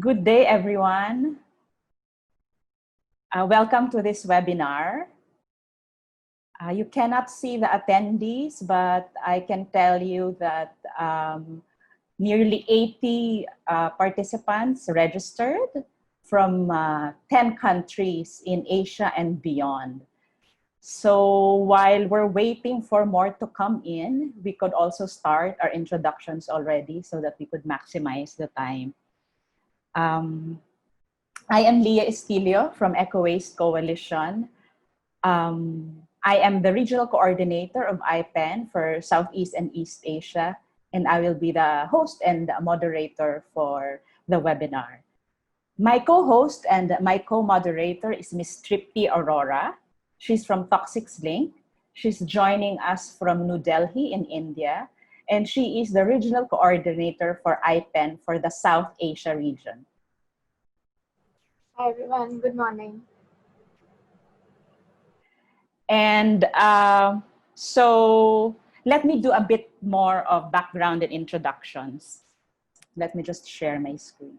Good day, everyone. Welcome to this webinar. You cannot see the attendees, but I can tell you that nearly 80 participants registered from 10 countries in Asia and beyond. So while we're waiting for more to come in, we could also start our introductions already so that we could maximize the time. I am Esquillo from EcoWaste Coalition. I am the regional coordinator of IPEN for Southeast and East Asia, and I will be the host and moderator for the webinar. My co-host and my co-moderator is Ms. Tripti Aurora. She's from Toxics Link. She's joining us from New Delhi in India, and she is the regional coordinator for IPEN for the South Asia region. Hi everyone, good morning. And so let me do a bit more of background and introductions. Let me just share my screen.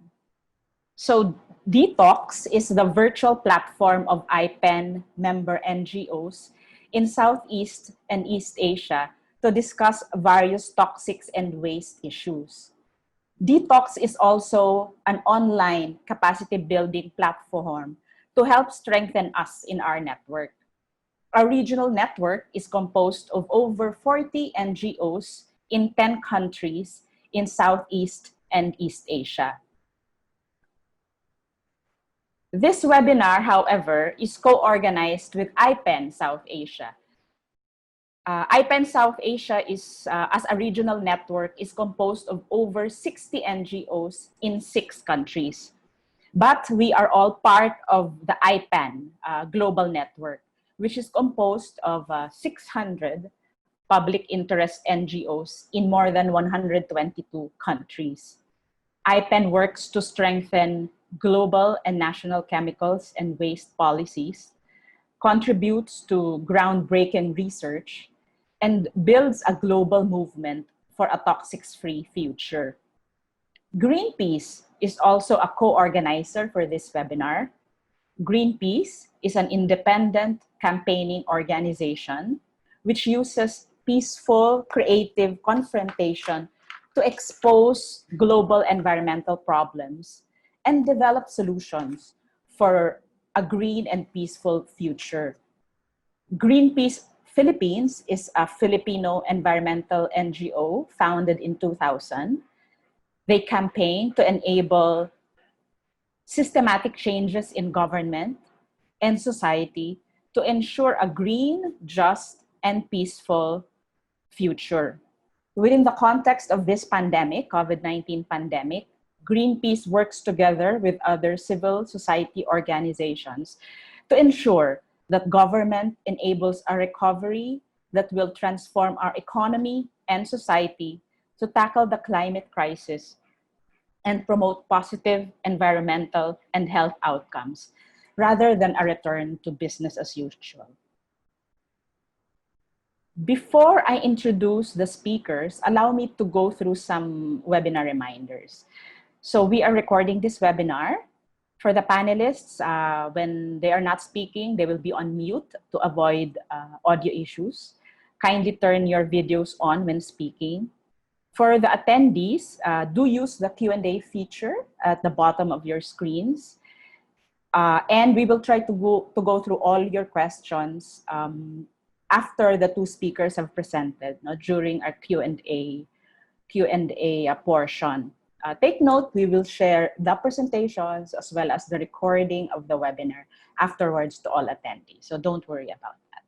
So Detox is the virtual platform of IPEN member NGOs in Southeast and East Asia to discuss various toxics and waste issues. Detox is also an online capacity building platform to help strengthen us in our network. Our regional network is composed of over 40 NGOs in 10 countries in Southeast and East Asia. This webinar, however, is co-organized with IPEN South Asia. IPEN South Asia is, as a regional network, is composed of over 60 NGOs in 6 countries. But we are all part of the IPEN global network, which is composed of 600 public interest NGOs in more than 122 countries. IPEN works to strengthen global and national chemicals and waste policies, contributes to groundbreaking research, and builds a global movement for a toxics-free future. Greenpeace is also a co-organizer for this webinar. Greenpeace is an independent campaigning organization which uses peaceful, creative confrontation to expose global environmental problems and develop solutions for a green and peaceful future. Greenpeace Philippines is a Filipino environmental NGO founded in 2000. They campaign to enable systematic changes in government and society to ensure a green, just, and peaceful future. Within the context of this pandemic, COVID-19 pandemic, Greenpeace works together with other civil society organizations to ensure that government enables a recovery that will transform our economy and society to tackle the climate crisis and promote positive environmental and health outcomes, rather than a return to business as usual. Before I introduce the speakers, allow me to go through some webinar reminders. So we are recording this webinar. For the panelists, when they are not speaking, they will be on mute to avoid audio issues. Kindly turn your videos on when speaking. For the attendees, do use the Q&A feature at the bottom of your screens. And we will try to go through all your questions after the 2 speakers have presented, during our Q&A portion. Take note, we will share the presentations as well as the recording of the webinar afterwards to all attendees. So don't worry about that.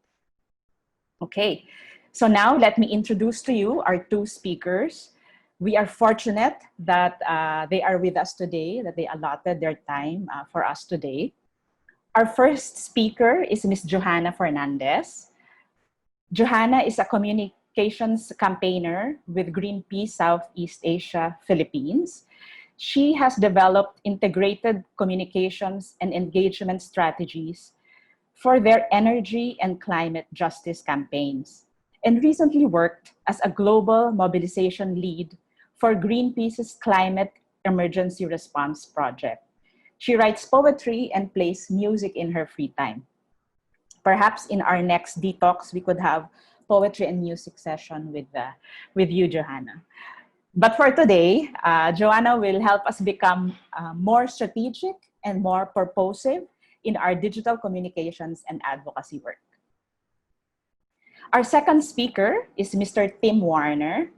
Okay, so now let me introduce to you our 2 speakers. We are fortunate that they are with us today, that they allotted their time for us today. Our first speaker is Ms. Johanna Fernandez. Johanna is a communications campaigner with Greenpeace Southeast Asia, Philippines. She has developed integrated communications and engagement strategies for their energy and climate justice campaigns, and recently worked as a global mobilization lead for Greenpeace's climate Emergency Response Project. She writes poetry and plays music in her free time. Perhaps in our next detox, we could have poetry and music session with you, Johanna. But for today, Johanna will help us become more strategic and more purposive in our digital communications and advocacy work. Our second speaker is Mr. Tim Warner.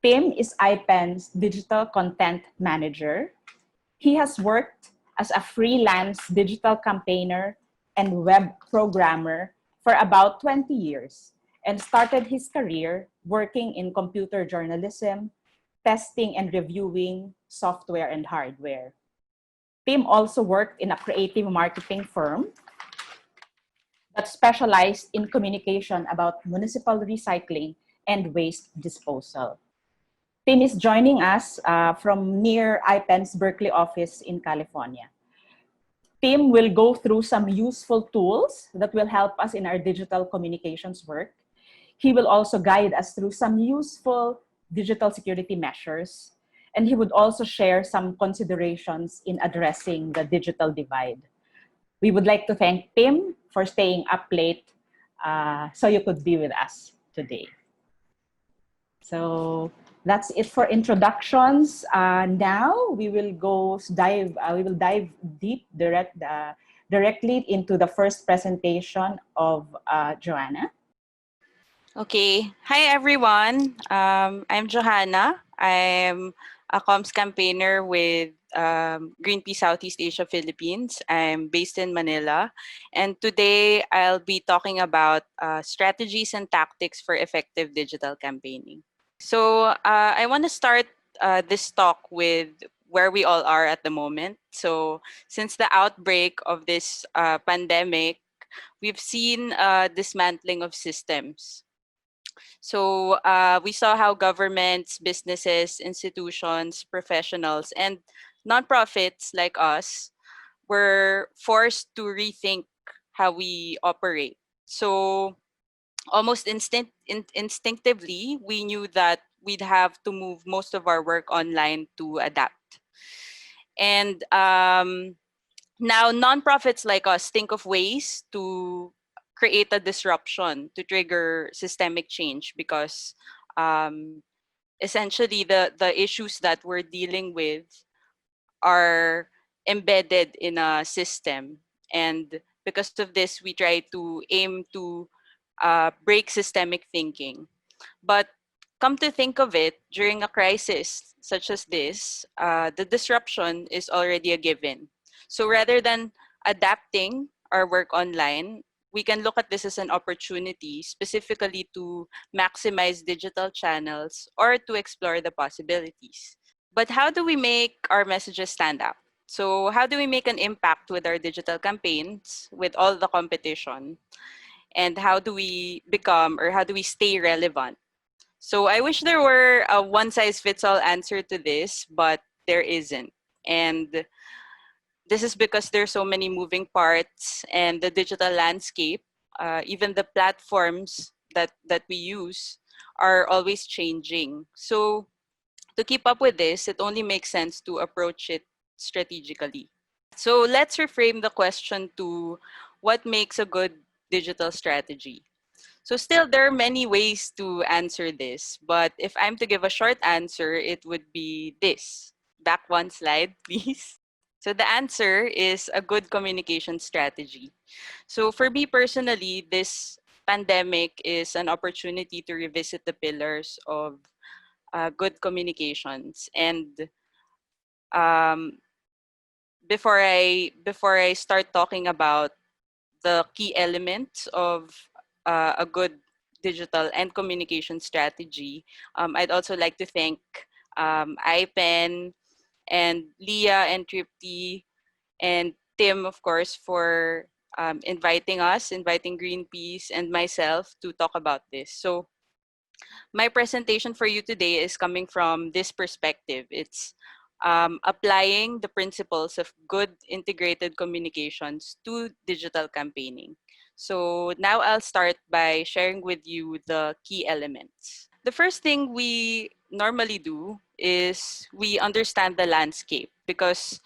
Tim is IPEN's digital content manager. He has worked as a freelance digital campaigner and web programmer for about 20 years and started his career working in computer journalism, testing and reviewing software and hardware. Tim also worked in a creative marketing firm that specialized in communication about municipal recycling and waste disposal. Tim is joining us from near IPEN's Berkeley office in California. Tim will go through some useful tools that will help us in our digital communications work. He will also guide us through some useful digital security measures, and he would also share some considerations in addressing the digital divide. We would like to thank Tim for staying up late so you could be with us today. So that's it for introductions. Now we will dive deep directly into the first presentation of Johanna. Okay. Hi, everyone. I'm Johanna. I'm a comms campaigner with Greenpeace Southeast Asia Philippines. I'm based in Manila. And today I'll be talking about strategies and tactics for effective digital campaigning. So I want to start this talk with where we all are at the moment. So since the outbreak of this pandemic, we've seen dismantling of systems. So we saw how governments, businesses, institutions, professionals, and nonprofits like us were forced to rethink how we operate. So almost instinctively, we knew that we'd have to move most of our work online to adapt. And now nonprofits like us think of ways to create a disruption to trigger systemic change because essentially the issues that we're dealing with are embedded in a system. And because of this, we try to aim to break systemic thinking. But come to think of it, during a crisis such as this, the disruption is already a given. So rather than adapting our work online, we can look at this as an opportunity specifically to maximize digital channels or to explore the possibilities. But how do we make our messages stand out? So how do we make an impact with our digital campaigns with all the competition? And how do we become or how do we stay relevant? So I wish there were a one size fits all answer to this, but there isn't. And this is because there's so many moving parts and the digital landscape, even the platforms that we use are always changing. So to keep up with this, it only makes sense to approach it strategically. So let's reframe the question to what makes a good digital strategy. So still, there are many ways to answer this, but if I'm to give a short answer, it would be this. Back one slide, please. So the answer is a good communication strategy. So for me personally, this pandemic is an opportunity to revisit the pillars of good communications. And um, before I start talking about the key elements of a good digital and communication strategy, I'd also like to thank IPEN and Leah and Tripti and Tim, of course, for inviting Greenpeace and myself to talk about this. So my presentation for you today is coming from this perspective. It's applying the principles of good integrated communications to digital campaigning. So now I'll start by sharing with you the key elements. The first thing we normally do is we understand the landscape because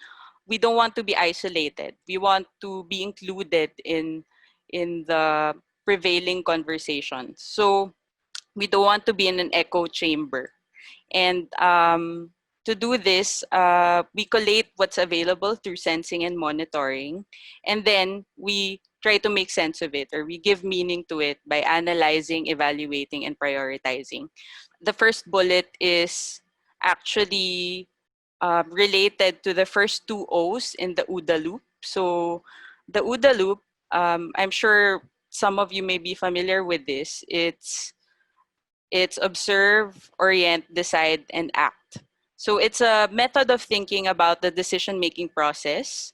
we don't want to be isolated. We want to be included in the prevailing conversation. So we don't want to be in an echo chamber. And to do this, we collate what's available through sensing and monitoring. And then we try to make sense of it, or we give meaning to it by analyzing, evaluating, and prioritizing. The first bullet is actually related to the first two O's in the OODA loop. So the OODA loop, I'm sure some of you may be familiar with this. It's observe, orient, decide, and act. So it's a method of thinking about the decision-making process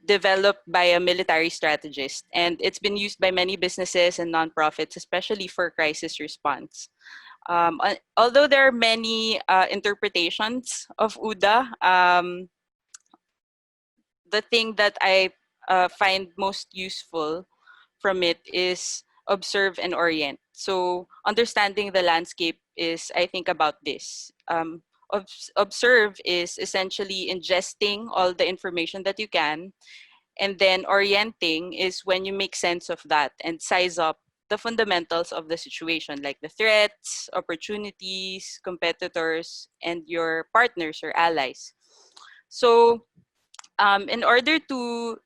developed by a military strategist. And it's been used by many businesses and nonprofits, especially for crisis response. Although there are many interpretations of OODA, the thing that I find most useful from it is observe and orient. So understanding the landscape is, I think, about this. Observe is essentially ingesting all the information that you can, and then orienting is when you make sense of that and size up the fundamentals of the situation, like the threats, opportunities, competitors, and your partners or allies. So in order to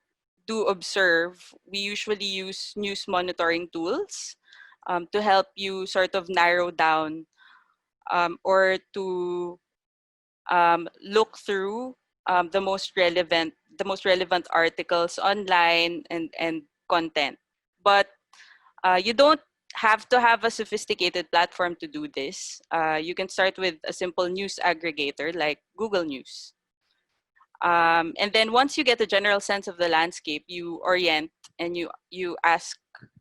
do observe, we usually use news monitoring tools to help you sort of narrow down or to look through the most relevant articles online and content. But you don't have to have a sophisticated platform to do this. You can start with a simple news aggregator like Google News. And then once you get a general sense of the landscape, you orient and you ask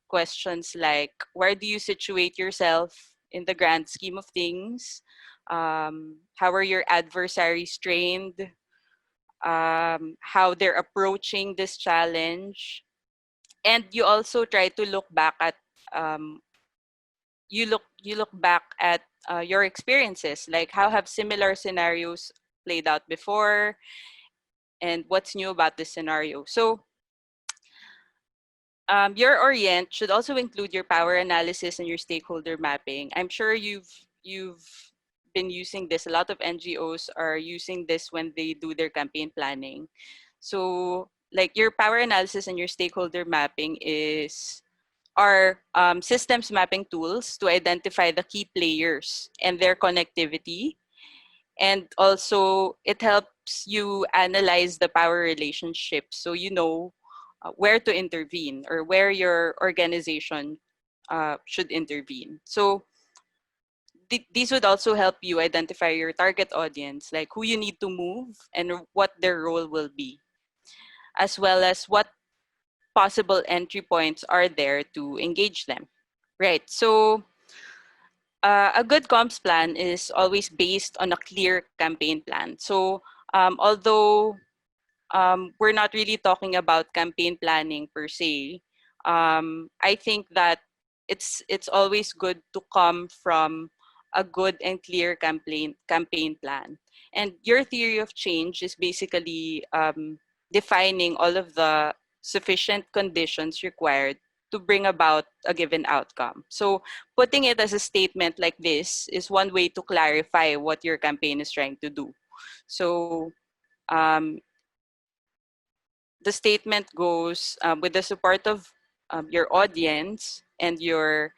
questions like, where do you situate yourself in the grand scheme of things? How are your adversaries trained? How they're approaching this challenge? And you also try to look back at you look back at your experiences, like how have similar scenarios played out before, and what's new about this scenario. So your orient should also include your power analysis and your stakeholder mapping. I'm sure you've been using this. A lot of NGOs are using this when they do their campaign planning. So like your power analysis and your stakeholder mapping are systems mapping tools to identify the key players and their connectivity. And also it helps you analyze the power relationships so you know where to intervene or where your organization should intervene. So these would also help you identify your target audience, like who you need to move and what their role will be, as well as what possible entry points are there to engage them. Right. So a good comms plan is always based on a clear campaign plan. So although we're not really talking about campaign planning per se, I think that it's always good to come from a good and clear campaign plan. And your theory of change is basically defining all of the sufficient conditions required to bring about a given outcome. So putting it as a statement like this is one way to clarify what your campaign is trying to do. So um, the statement goes with the support of your audience and your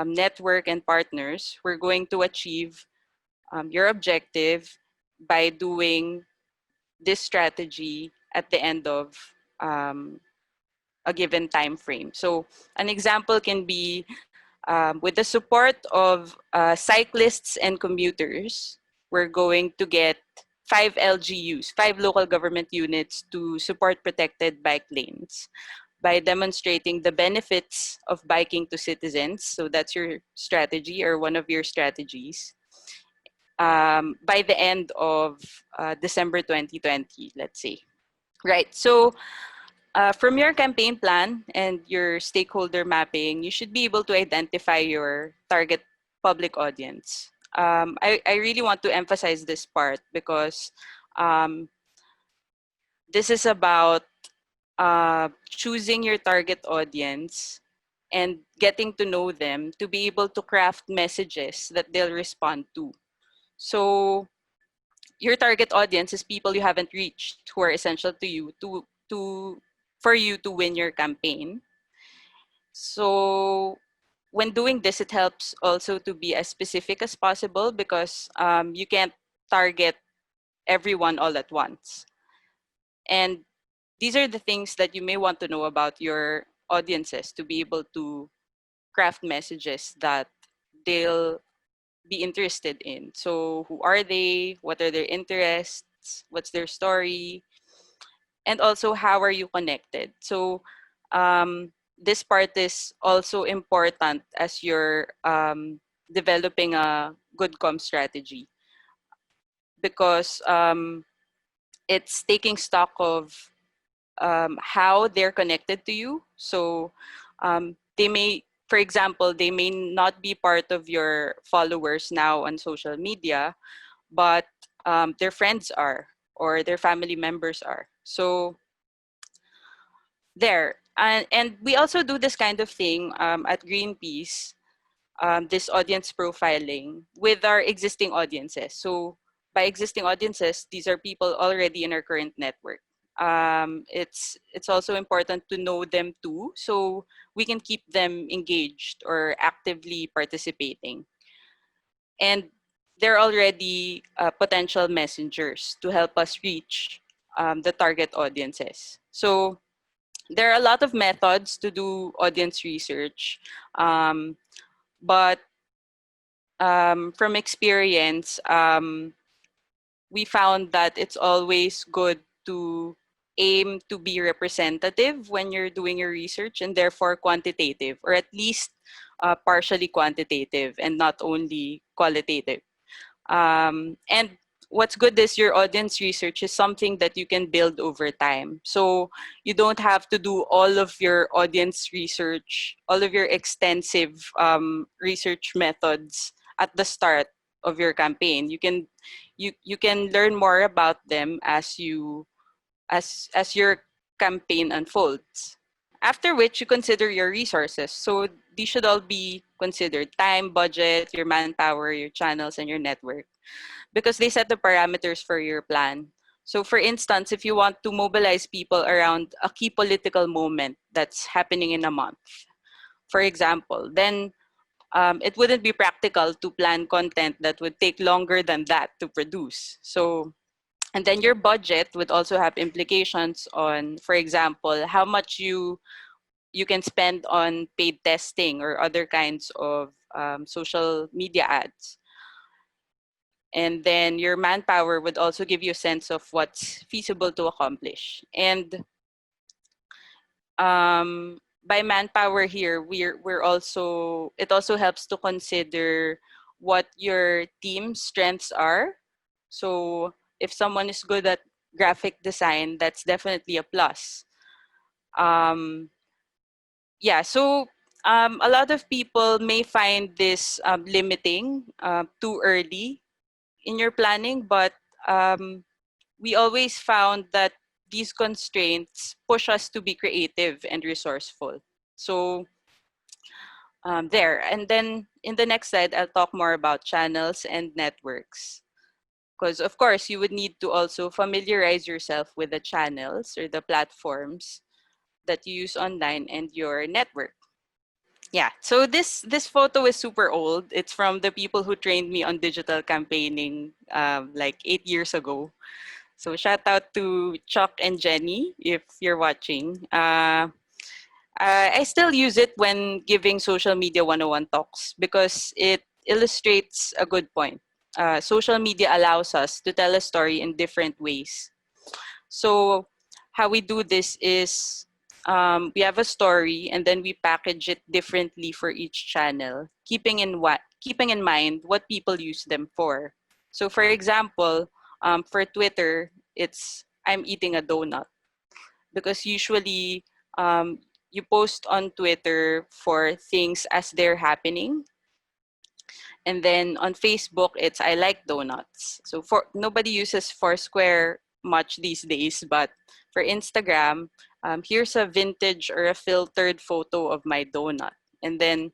network and partners, we're going to achieve your objective by doing this strategy at the end of um, a given time frame. So an example can be with the support of cyclists and commuters, we're going to get 5 LGUs, 5 local government units, to support protected bike lanes by demonstrating the benefits of biking to citizens. So that's your strategy or one of your strategies by the end of December 2020, let's say. Right. So from your campaign plan and your stakeholder mapping, you should be able to identify your target public audience. I really want to emphasize this part because um, this is about choosing your target audience and getting to know them to be able to craft messages that they'll respond to. So your target audience is people you haven't reached who are essential to you to for you to win your campaign. So when doing this, it helps also to be as specific as possible because you can't target everyone all at once. And these are the things that you may want to know about your audiences to be able to craft messages that they'll be interested in. So who are they? What are their interests? What's their story? And also, how are you connected? So this part is also important as you're developing a good com strategy because it's taking stock of how they're connected to you. So they may, for example, they may not be part of your followers now on social media, but their friends are or their family members are. So there. And we also do this kind of thing at Greenpeace, this audience profiling with our existing audiences. So by existing audiences, these are people already in our current network. It's also important to know them too, so we can keep them engaged or actively participating. And they're already potential messengers to help us reach the target audiences. So there are a lot of methods to do audience research, but from experience, we found that it's always good to aim to be representative when you're doing your research and therefore quantitative, or at least partially quantitative and not only qualitative. And what's good is your audience research is something that you can build over time. So you don't have to do all of your audience research, all of your extensive research methods at the start of your campaign. You can learn more about them as your campaign unfolds. After which you consider your resources. So these should all be considered: time, budget, your manpower, your channels, and your network, because they set the parameters for your plan. So for instance, if you want to mobilize people around a key political moment that's happening in a month, for example, then it wouldn't be practical to plan content that would take longer than that to produce. So, and then your budget would also have implications on, for example, how much you can spend on paid testing or other kinds of social media ads. And then your manpower would also give you a sense of what's feasible to accomplish. And by manpower here, we're also, it also helps to consider what your team's strengths are. So if someone is good at graphic design, that's definitely a plus. Yeah, so a lot of people may find this limiting too early in your planning, but we always found that these constraints push us to be creative and resourceful. So there, and then in the next slide, I'll talk more about channels and networks. Because of course, you would need to also familiarize yourself with the channels or the platforms that you use online and your network. Yeah, so this photo is super old. It's from the people who trained me on digital campaigning like 8 years ago. So shout out to Chuck and Jenny if you're watching. I still use it when giving social media 101 talks because it illustrates a good point. Social media allows us to tell a story in different ways. So how we do this is we have a story and then we package it differently for each channel, keeping in mind what people use them for. So for example, for Twitter, it's I'm eating a donut, because usually you post on Twitter for things as they're happening. And then on Facebook, it's I like donuts. So for nobody uses Foursquare much these days, but for Instagram, here's a vintage or a filtered photo of my donut. And then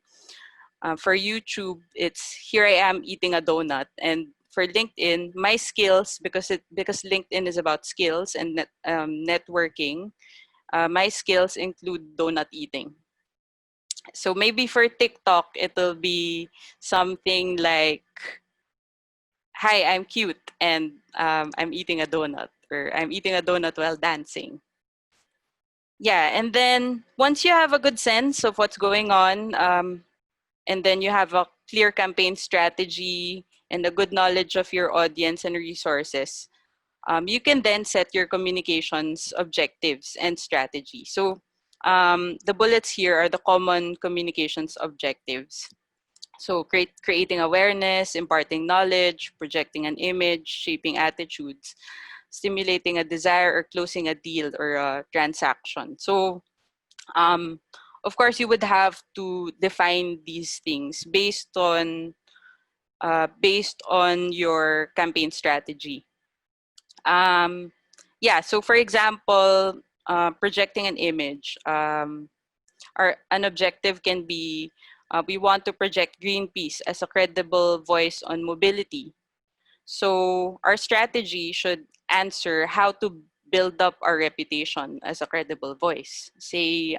for YouTube, it's here I am eating a donut. And for LinkedIn, my skills, because LinkedIn is about skills and networking, my skills include donut eating. So maybe for TikTok, it'll be something like, hi, I'm cute and I'm eating a donut, or I'm eating a donut while dancing. Yeah, and then once you have a good sense of what's going on, and then you have a clear campaign strategy and a good knowledge of your audience and resources, you can then set your communications objectives and strategy. So the bullets here are the common communications objectives. So creating awareness, imparting knowledge, projecting an image, shaping attitudes, stimulating a desire, or closing a deal or a transaction. So of course, you would have to define these things based on your campaign strategy. Yeah, so for example, projecting an image, an objective can be we want to project Greenpeace as a credible voice on mobility. So our strategy should answer how to build up our reputation as a credible voice. Say,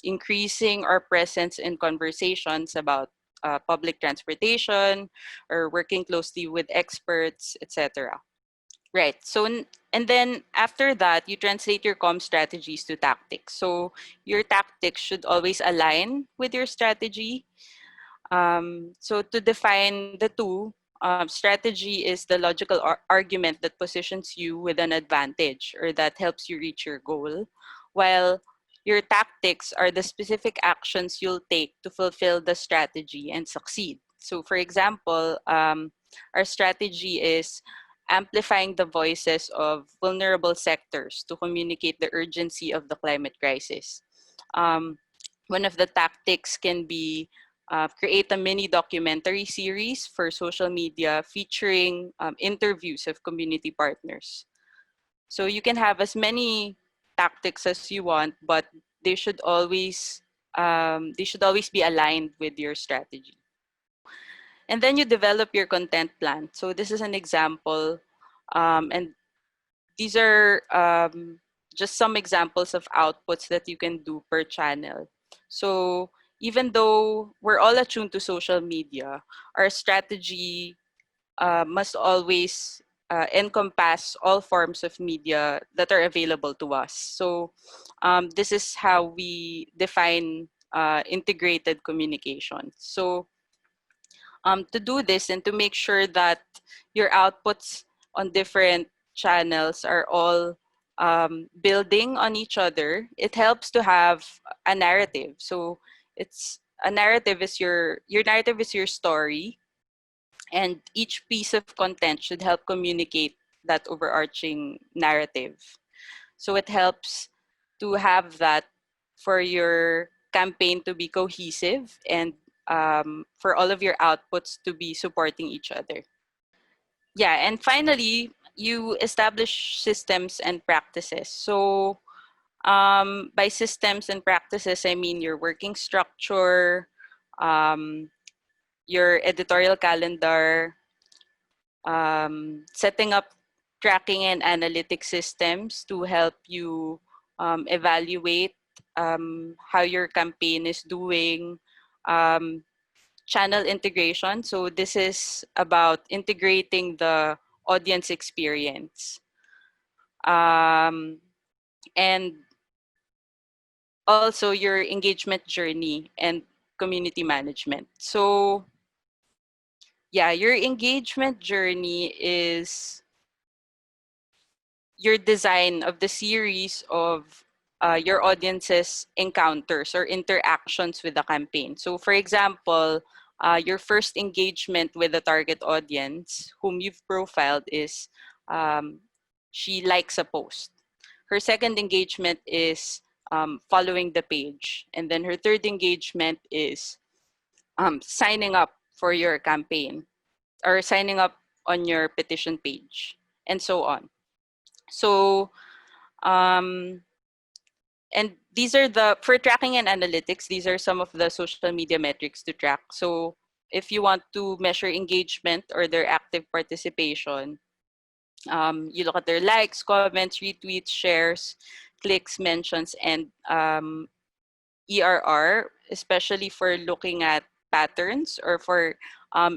increasing our presence in conversations about public transportation, or working closely with experts, etc. Right. So, and then after that, you translate your comm strategies to tactics. So your tactics should always align with your strategy. So to define the two, strategy is the logical argument that positions you with an advantage or that helps you reach your goal, while your tactics are the specific actions you'll take to fulfill the strategy and succeed. So for example, our strategy is amplifying the voices of vulnerable sectors to communicate the urgency of the climate crisis. Um, One of the tactics can be create a mini documentary series for social media featuring interviews of community partners. So you can have as many tactics as you want, but they should always be aligned with your strategy. And then you develop your content plan. So this is an example, and these are just some examples of outputs that you can do per channel. So even though we're all attuned to social media, our strategy must always encompass all forms of media that are available to us. So this is how we define integrated communication. So to do this and to make sure that your outputs on different channels are all building on each other, it helps to have a narrative. So it's a narrative is your narrative is your story, and each piece of content should help communicate that overarching narrative. So it helps to have that for your campaign to be cohesive and for all of your outputs to be supporting each other. Yeah, and finally, you establish systems and practices. So by systems and practices, I mean your working structure, um, your editorial calendar, setting up tracking and analytic systems to help you evaluate how your campaign is doing, um, channel integration. So this is about integrating the audience experience. And also your engagement journey and community management. So yeah, your engagement journey is your design of the series of your audience's encounters or interactions with the campaign. So for example, your first engagement with the target audience whom you've profiled is she likes a post. Her second engagement is following the page. And then her third engagement is signing up for your campaign, or signing up on your petition page, and so on. So, and these are for tracking and analytics, these are some of the social media metrics to track. So if you want to measure engagement or their active participation, you look at their likes, comments, retweets, shares, clicks, mentions, and ERR, especially for looking at patterns or for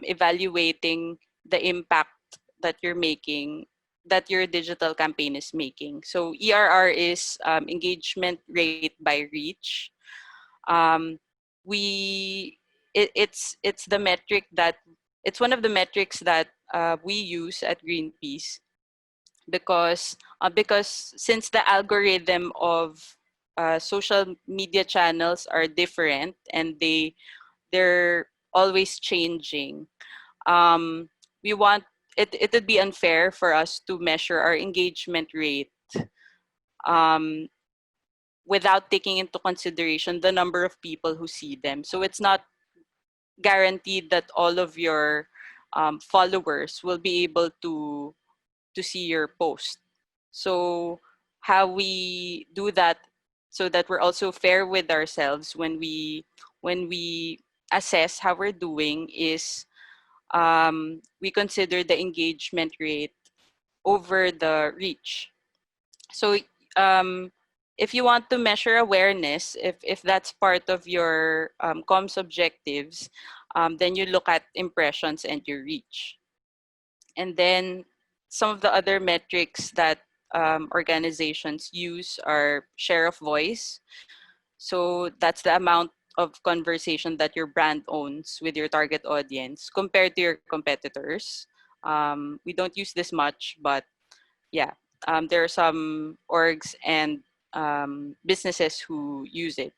evaluating the impact that you're making, that your digital campaign is making. So ERR is engagement rate by reach. Um, it's the metric that it's one of the metrics that we use at Greenpeace, because since the algorithm of social media channels are different and they're always changing, um, we want it would be unfair for us to measure our engagement rate um, without taking into consideration the number of people who see them. So it's not guaranteed that all of your followers will be able to see your post. So how we do that so that we're also fair with ourselves when we assess how we're doing is we consider the engagement rate over the reach. So if you want to measure awareness, if that's part of your comms objectives, then you look at impressions and your reach. And then some of the other metrics that organizations use are share of voice. So that's the amount of conversation that your brand owns with your target audience compared to your competitors. We don't use this much, but yeah, there are some orgs and businesses who use it.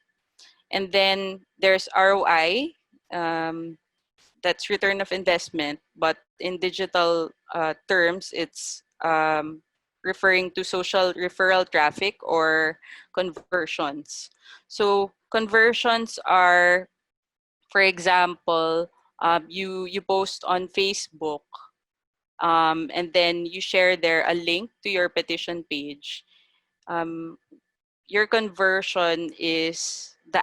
And then there's ROI, that's return of investment, but in digital terms, it's referring to social referral traffic or conversions. So conversions are, for example, you post on Facebook, and then you share there a link to your petition page. Um, your conversion is the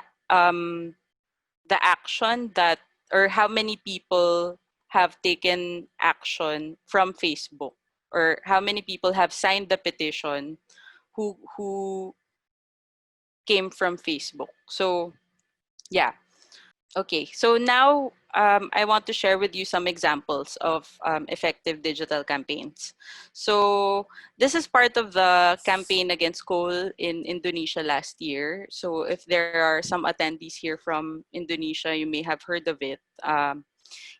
action that, or how many people have taken action from Facebook, or how many people have signed the petition who came from Facebook. So yeah. Okay, so now I want to share with you some examples of effective digital campaigns. So this is part of the campaign against coal in Indonesia last year. So if there are some attendees here from Indonesia, you may have heard of it.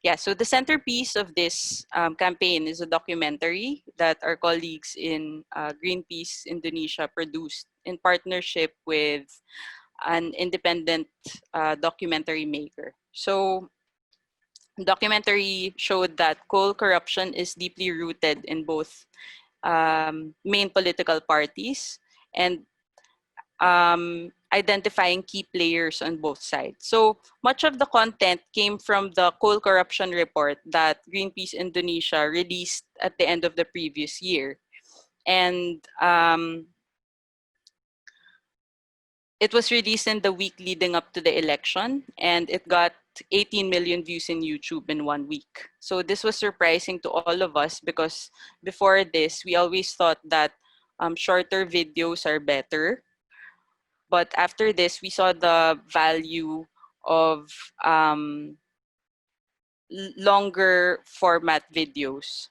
Yeah, so the centerpiece of this campaign is a documentary that our colleagues in Greenpeace Indonesia produced in partnership with an independent documentary maker. So documentary showed that coal corruption is deeply rooted in both main political parties and identifying key players on both sides. So much of the content came from the coal corruption report that Greenpeace Indonesia released at the end of the previous year. And it was released in the week leading up to the election, and it got 18 million views in YouTube in 1 week. So this was surprising to all of us because before this, we always thought that shorter videos are better. But after this, we saw the value of longer format videos.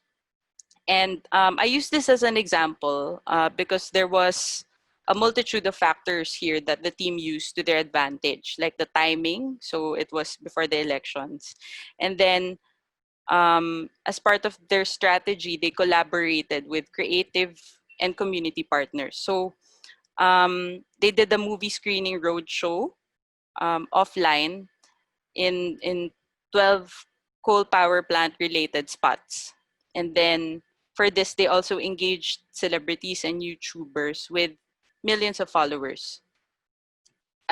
And I use this as an example because there was a multitude of factors here that the team used to their advantage, like the timing. So it was before the elections. And then as part of their strategy, they collaborated with creative and community partners. So they did a movie screening roadshow offline in 12 coal power plant related spots. And then for this, they also engaged celebrities and YouTubers with millions of followers.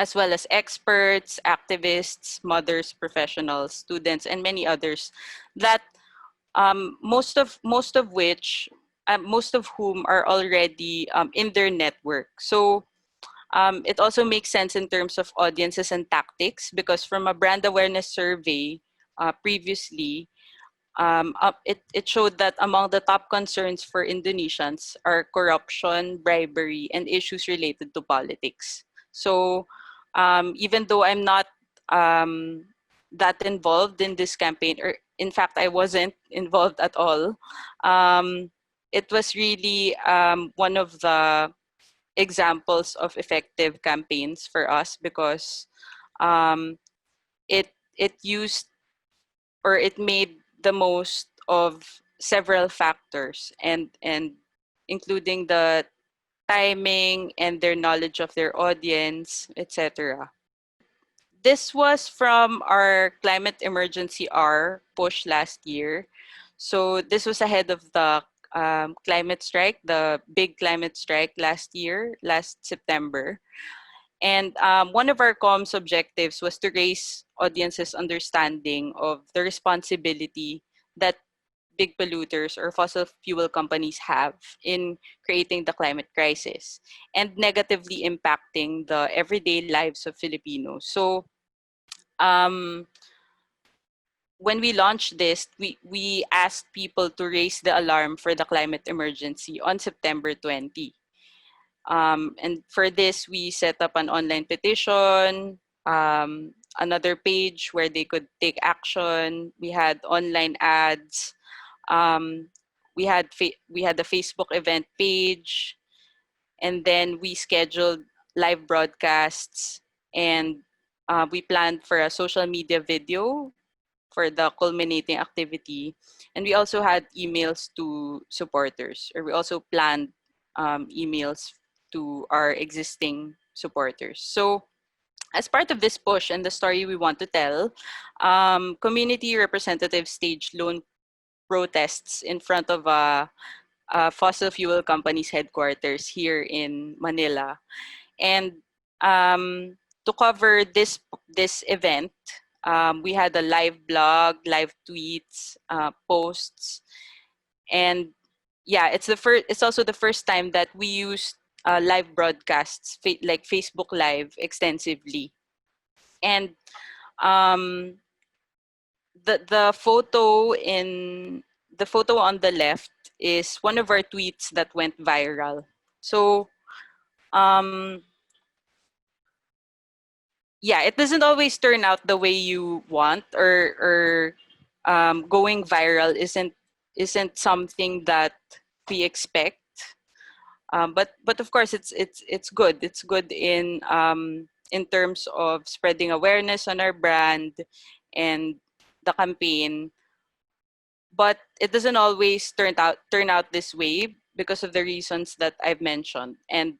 as well as experts, activists, mothers, professionals, students, and many others that most of whom are already in their network. So it also makes sense in terms of audiences and tactics, because from a brand awareness survey previously, it showed that among the top concerns for Indonesians are corruption, bribery, and issues related to politics. So even though I'm not um, that involved in this campaign, or in fact, I wasn't involved at all, um, it was really one of the examples of effective campaigns for us, because um, it used, or it made the most of several factors, and including the timing and their knowledge of their audience, etc. This was from our climate emergency R push last year. So this was ahead of the climate strike, the big climate strike last year, last September. And one of our comms objectives was to raise audiences' understanding of the responsibility that big polluters or fossil fuel companies have in creating the climate crisis and negatively impacting the everyday lives of Filipinos. So um, when we launched this, we asked people to raise the alarm for the climate emergency on September 20. And for this, we set up an online petition, another page where they could take action. We had online ads. Um, we had a Facebook event page, and then we scheduled live broadcasts, and we planned for a social media video for the culminating activity. And we also had emails to supporters, or we also planned emails to our existing supporters. So as part of this push and the story we want to tell, community representatives staged lone protests in front of a fossil fuel company's headquarters here in Manila. And to cover this event, we had a live blog, live tweets, posts, and yeah, it's also the first time that we used live broadcasts, like Facebook Live, extensively. And um, the photo on the left is one of our tweets that went viral. So um, yeah, it doesn't always turn out the way you want, or going viral isn't something that we expect. But of course, it's good. It's good in terms of spreading awareness on our brand and the campaign. But it doesn't always turn out this way because of the reasons that I've mentioned. And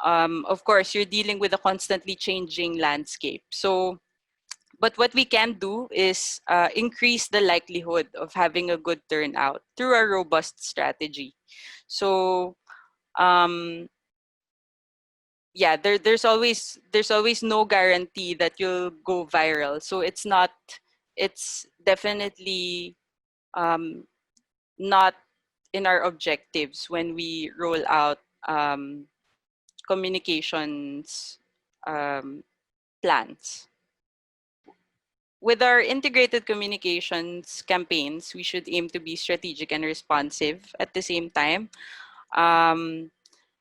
of course, you're dealing with a constantly changing landscape. So, but what we can do is increase the likelihood of having a good turnout through a robust strategy. So, um, yeah, there's always no guarantee that you'll go viral. So it's definitely um, not in our objectives when we roll out communications um, plans. With our integrated communications campaigns, we should aim to be strategic and responsive at the same time. Um,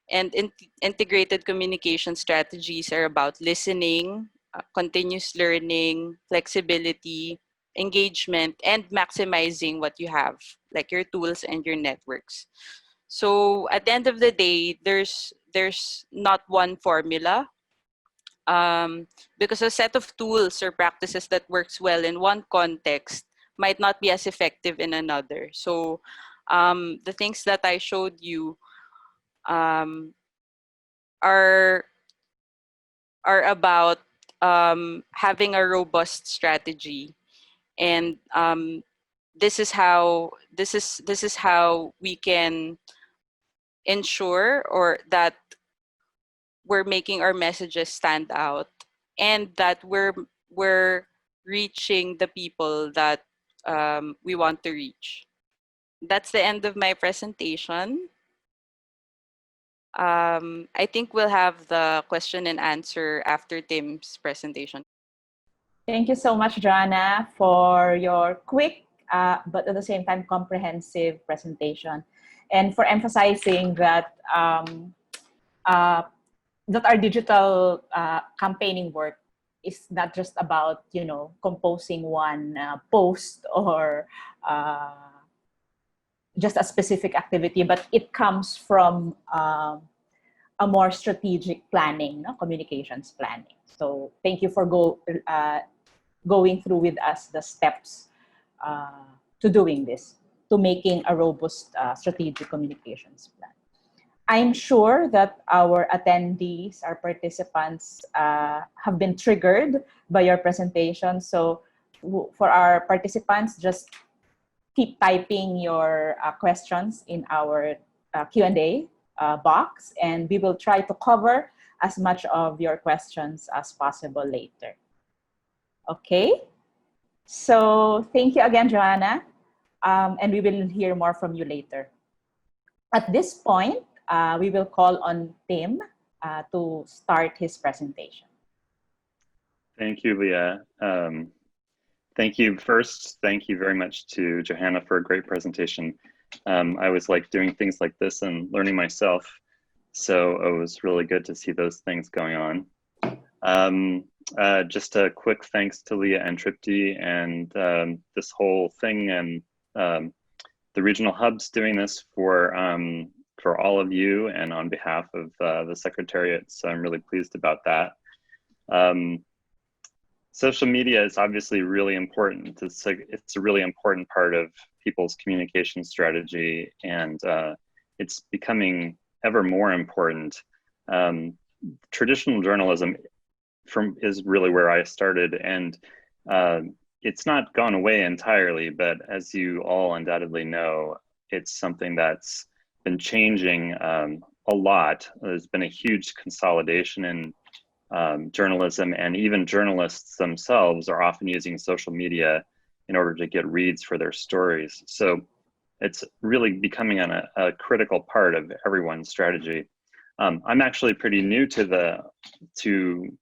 and integrated communication strategies are about listening, continuous learning, flexibility, engagement, and maximizing what you have, like your tools and your networks. So at the end of the day, there's not one formula, because a set of tools or practices that works well in one context might not be as effective in another. So the things that I showed you um, are about having a robust strategy, and this is how we can ensure or that we're making our messages stand out, and that we're reaching the people that we want to reach. That's the end of my presentation. I think we'll have the question and answer after Tim's presentation. Thank you so much, Johanna, for your quick but at the same time comprehensive presentation, and for emphasizing that that our digital campaigning work is not just about, you know, composing one post or just a specific activity, but it comes from a more strategic planning, no? Communications planning. So thank you for going through with us the steps to doing this, to making a robust strategic communications plan. I'm sure that our attendees, our participants have been triggered by your presentation. So for our participants, just keep typing your questions in our Q&A box, and we will try to cover as much of your questions as possible later. Okay, so thank you again, Johanna, and we will hear more from you later. At this point, we will call on Tim to start his presentation. Thank you, Leah. Thank you very much to Johanna for a great presentation. I always like doing things like this and learning myself, so it was really good to see those things going on. Just a quick thanks to Leah and Tripti and this whole thing, and the regional hubs doing this for all of you and on behalf of the Secretariat, so I'm really pleased about that. Social media is obviously really important. It's a really important part of people's communication strategy, and it's becoming ever more important. Traditional journalism is really where I started, and it's not gone away entirely, but as you all undoubtedly know, it's something that's been changing a lot. There's been a huge consolidation in journalism, and even journalists themselves are often using social media in order to get reads for their stories. So it's really becoming a critical part of everyone's strategy. I'm actually pretty new to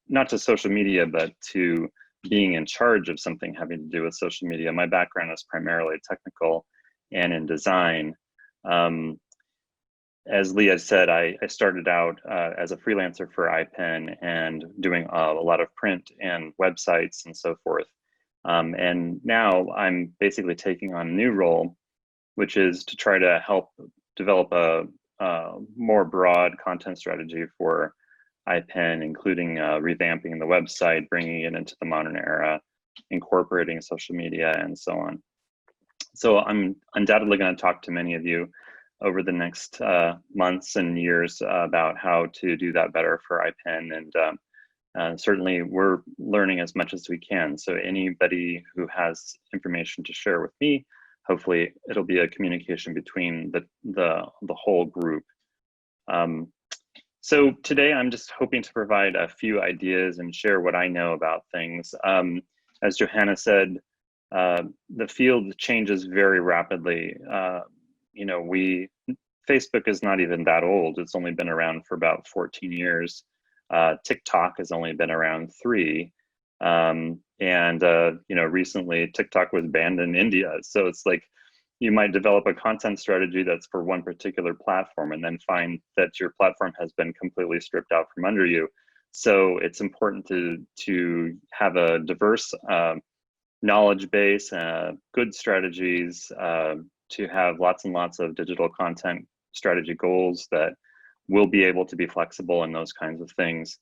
not to social media, but to being in charge of something having to do with social media. My background is primarily technical and in design. As Leah said, I started out as a freelancer for IPEN and doing a lot of print and websites and so forth. And now I'm basically taking on a new role, which is to try to help develop a more broad content strategy for IPEN, including revamping the website, bringing it into the modern era, incorporating social media, and so on. So I'm undoubtedly going to talk to many of you over the next months and years about how to do that better for IPEN, and certainly we're learning as much as we can. So anybody who has information to share with me, hopefully it'll be a communication between the whole group. So today I'm just hoping to provide a few ideas and share what I know about things. As Johanna said, the field changes very rapidly. You know, Facebook is not even that old. It's only been around for about 14 years. TikTok has only been around 3. And you know, recently TikTok was banned in India. So it's like, you might develop a content strategy that's for one particular platform and then find that your platform has been completely stripped out from under you. So it's important to have a diverse knowledge base, good strategies, to have lots and lots of digital content strategy goals that will be able to be flexible and those kinds of things.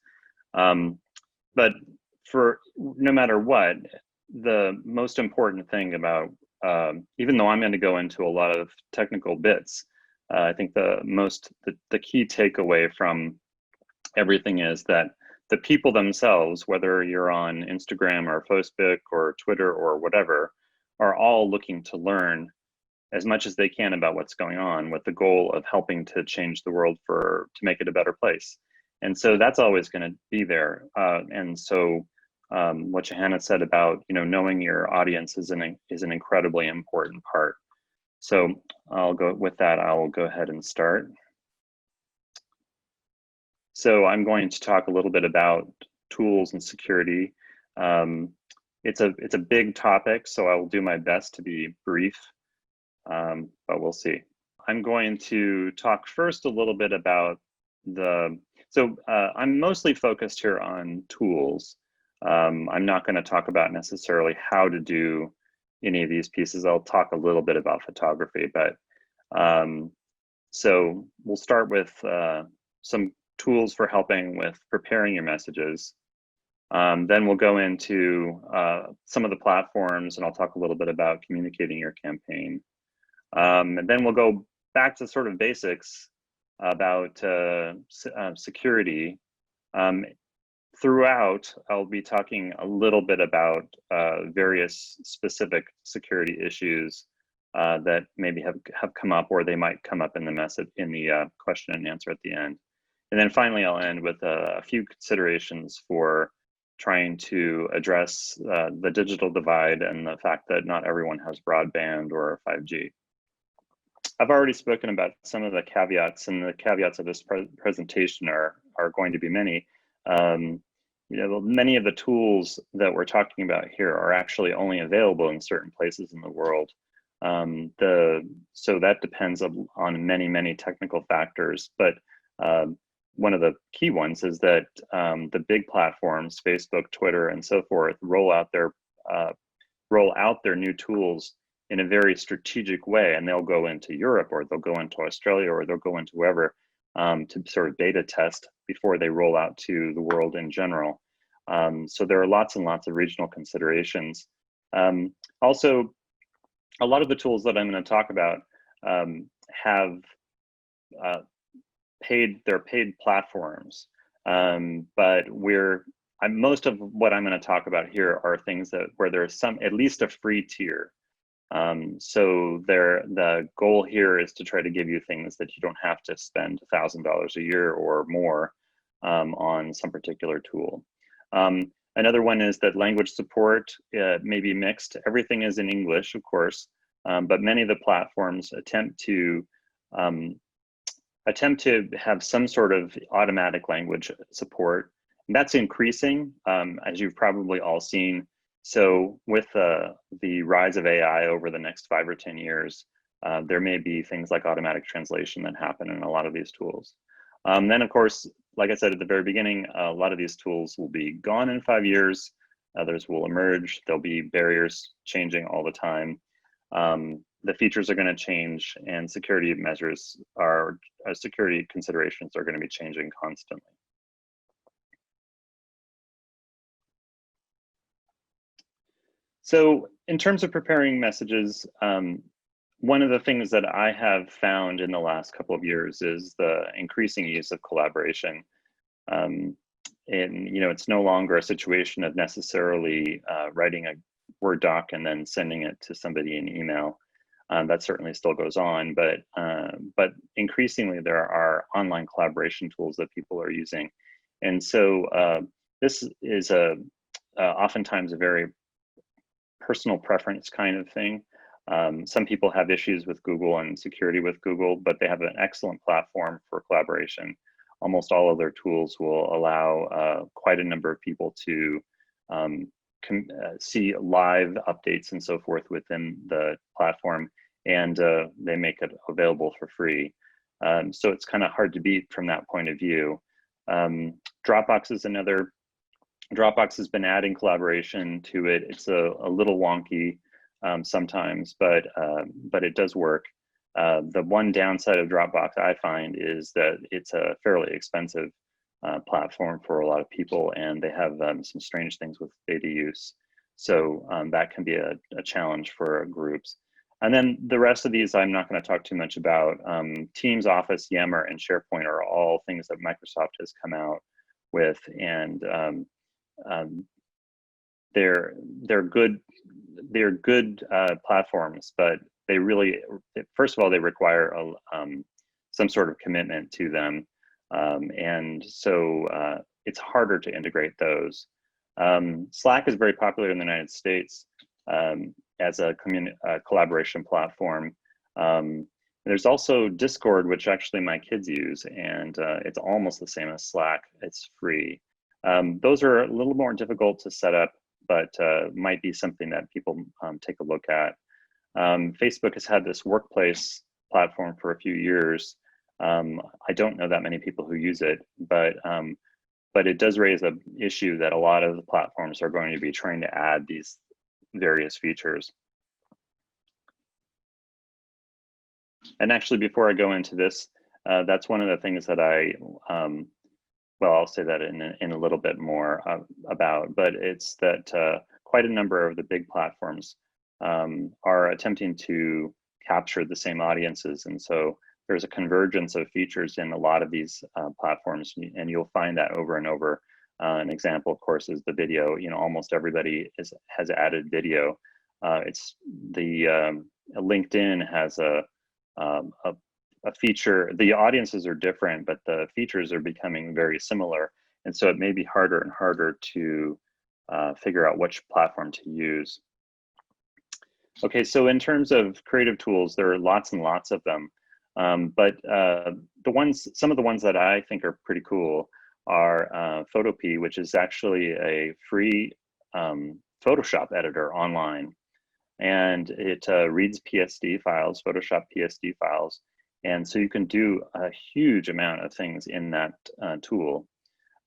But for no matter what, the most important thing about, even though I'm going to go into a lot of technical bits, I think the key takeaway from everything is that the people themselves, whether you're on Instagram or Facebook or Twitter or whatever, are all looking to learn as much as they can about what's going on, with the goal of helping to change the world to make it a better place. And so that's always going to be there. And so what Johanna said about, knowing your audience is an incredibly important part. So I'll go with that. I'll go ahead and start. So I'm going to talk a little bit about tools and security. It's a big topic, so I will do my best to be brief, but we'll see. I'm going to talk first a little bit about I'm mostly focused here on tools. I'm not going to talk about necessarily how to do any of these pieces. I'll talk a little bit about photography, but so we'll start with some tools for helping with preparing your messages. Then we'll go into some of the platforms, and I'll talk a little bit about communicating your campaign. And then we'll go back to sort of basics about security. Throughout, I'll be talking a little bit about various specific security issues that maybe have come up, or they might come up in the message in the question and answer at the end. And then finally, I'll end with a few considerations for trying to address the digital divide and the fact that not everyone has broadband or 5G. I've already spoken about some of the caveats, and the caveats of this presentation are going to be many. Many of the tools that we're talking about here are actually only available in certain places in the world. So that depends on many technical factors, but one of the key ones is that the big platforms, Facebook, Twitter, and so forth, roll out their new tools in a very strategic way, and they'll go into Europe, or they'll go into Australia, or they'll go into wherever to sort of beta test before they roll out to the world in general. So there are lots and lots of regional considerations. Also, a lot of the tools that I'm going to talk about have they're paid platforms, but most of what I'm going to talk about here are things where there's at least a free tier. So the goal here is to try to give you things that you don't have to spend $1,000 a year or more on some particular tool. Another one is that language support may be mixed. Everything is in English, of course, but many of the platforms attempt to have some sort of automatic language support. And that's increasing, as you've probably all seen. So with the rise of AI over the next 5 or 10 years, there may be things like automatic translation that happen in a lot of these tools. Then, of course, like I said at the very beginning, a lot of these tools will be gone in 5 years. Others will emerge. There'll be barriers changing all the time. The features are going to change, and security considerations are going to be changing constantly. So in terms of preparing messages, one of the things that I have found in the last couple of years is the increasing use of collaboration. And it's no longer a situation of necessarily writing a Word doc and then sending it to somebody in email. That certainly still goes on, but increasingly there are online collaboration tools that people are using. And so this is oftentimes a very personal preference kind of thing. Some people have issues with Google and security with Google, but they have an excellent platform for collaboration. Almost all of their tools will allow quite a number of people to see live updates and so forth within the platform, and they make it available for free. So it's kind of hard to beat from that point of view. Dropbox is another. Dropbox has been adding collaboration to it. It's a little wonky sometimes, but it does work. The one downside of Dropbox I find is that it's a fairly expensive platform for a lot of people, and they have some strange things with data use. So that can be a challenge for groups. And then the rest of these I'm not going to talk too much about. Teams, Office, Yammer, and SharePoint are all things that Microsoft has come out with, and they're good platforms, but they really, first of all, they require some sort of commitment to them. And so it's harder to integrate those. Slack is very popular in the United States as a collaboration platform. There's also Discord, which actually my kids use, and it's almost the same as Slack. It's free. Those are a little more difficult to set up, but might be something that people take a look at. Facebook has had this workplace platform for a few years. I don't know that many people who use it, but it does raise an issue that a lot of the platforms are going to be trying to add these various features. And actually, before I go into this, that's one of the things that well, I'll say that in a little bit more about, but it's that quite a number of the big platforms are attempting to capture the same audiences. And so there's a convergence of features in a lot of these platforms, and you'll find that over and over. An example, of course, is the video. You know, almost everybody has added video. It's the LinkedIn has a feature. The audiences are different, but the features are becoming very similar, and so it may be harder and harder to figure out which platform to use. Okay, so in terms of creative tools, there are lots and lots of them. But some of the ones that I think are pretty cool are Photopea, which is actually a free Photoshop editor online. And it reads PSD files, Photoshop PSD files. And so you can do a huge amount of things in that tool.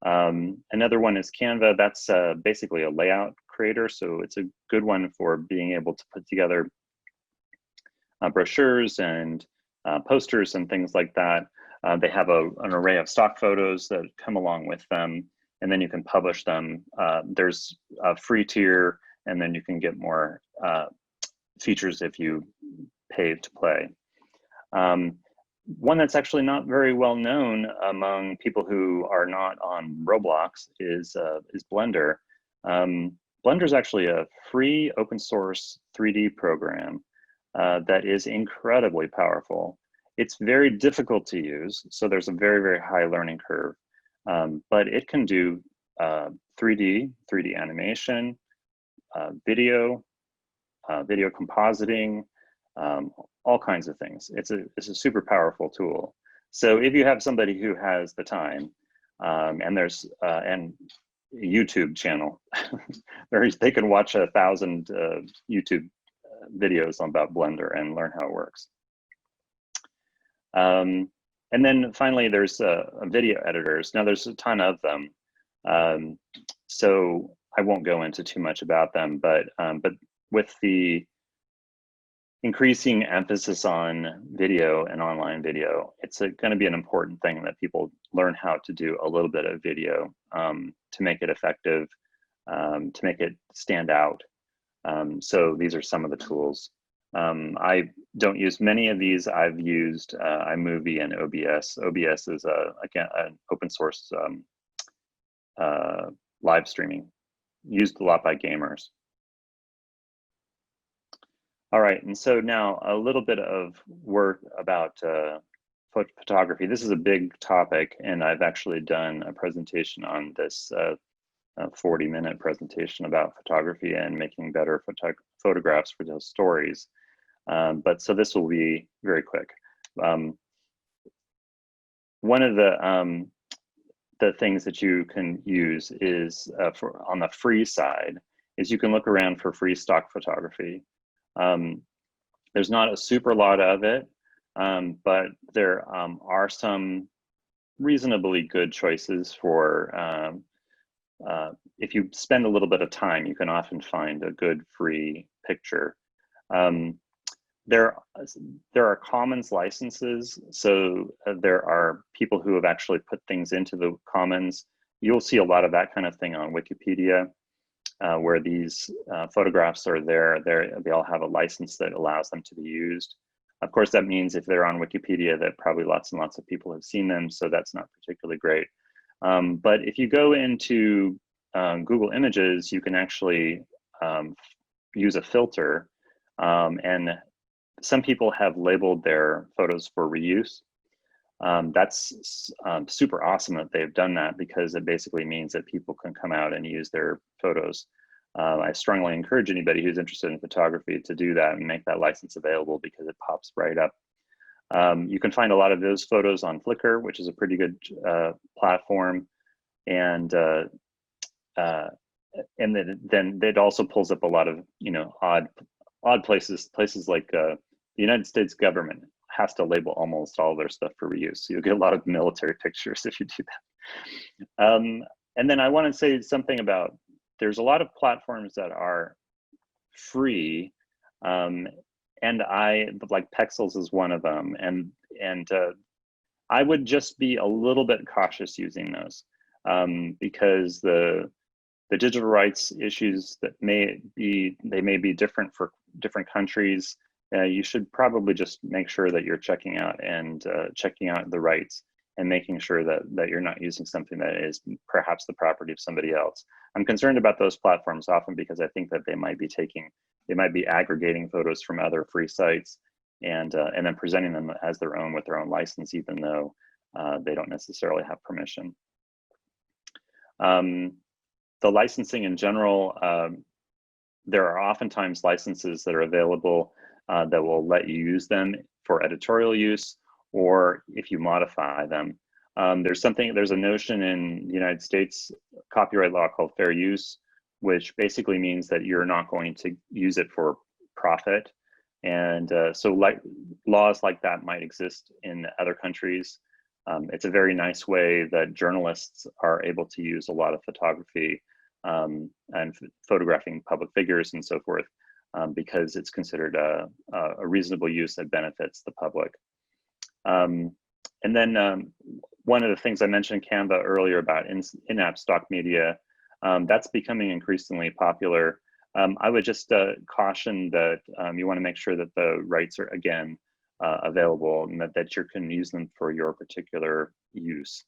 Another one is Canva. That's basically a layout creator. So it's a good one for being able to put together brochures and posters and things like that. They have an array of stock photos that come along with them, and then you can publish them. There's a free tier, and then you can get more features if you pay to play. One that's actually not very well known among people who are not on Roblox is Blender. Blender is actually a free open source 3D program that is incredibly powerful. It's very difficult to use, so there's a very, very high learning curve, but it can do 3D animation, video compositing, all kinds of things. It's a super powerful tool. So if you have somebody who has the time, and there's and YouTube channel, they can watch 1,000 YouTube videos about Blender and learn how it works. And then finally, there's video editors. Now there's a ton of them, so I won't go into too much about them. But with the increasing emphasis on video and online video, it's going to be an important thing that people learn how to do a little bit of video to make it effective, to make it stand out. So these are some of the tools. I don't use many of these. I've used iMovie and OBS. OBS is again an open source live streaming, used a lot by gamers. All right, and so now a little bit of word about photography. This is a big topic, and I've actually done a presentation on this, 40-minute presentation about photography and making better photographs for those stories. But so this will be very quick. One of the things that you can use is on the free side is you can look around for free stock photography. There's not a super lot of it, but there are some reasonably good choices for if you spend a little bit of time, you can often find a good free picture. There are commons licenses, so there are people who have actually put things into the commons. You'll see a lot of that kind of thing on Wikipedia, where these photographs are there. They all have a license that allows them to be used. Of course, that means if they're on Wikipedia, that probably lots and lots of people have seen them, so that's not particularly great. But if you go into Google Images, you can actually use a filter, and some people have labeled their photos for reuse. That's super awesome that they've done that, because it basically means that people can come out and use their photos. I strongly encourage anybody who's interested in photography to do that and make that license available, because it pops right up. You can find a lot of those photos on Flickr, which is a pretty good platform, and then it also pulls up a lot of odd places like the United States government has to label almost all their stuff for reuse, so you'll get a lot of military pictures if you do that. And then I want to say something about, there's a lot of platforms that are free, and like Pexels is one of them, and I would just be a little bit cautious using those, because the digital rights issues that may be different for different countries. You should probably just make sure that you're checking out the rights, and making sure that you're not using something that is perhaps the property of somebody else. I'm concerned about those platforms often because I think that they might be aggregating photos from other free sites, and then presenting them as their own with their own license, even though they don't necessarily have permission. The licensing in general, there are oftentimes licenses that are available that will let you use them for editorial use, or if you modify them. There's a notion in the United States copyright law called fair use, which basically means that you're not going to use it for profit. And so laws like that might exist in other countries. It's a very nice way that journalists are able to use a lot of photography and photographing public figures and so forth, because it's considered a reasonable use that benefits the public. And then one of the things I mentioned Canva earlier about in-app stock media, that's becoming increasingly popular. I would just caution that you want to make sure that the rights are, again, available, and that you can use them for your particular use.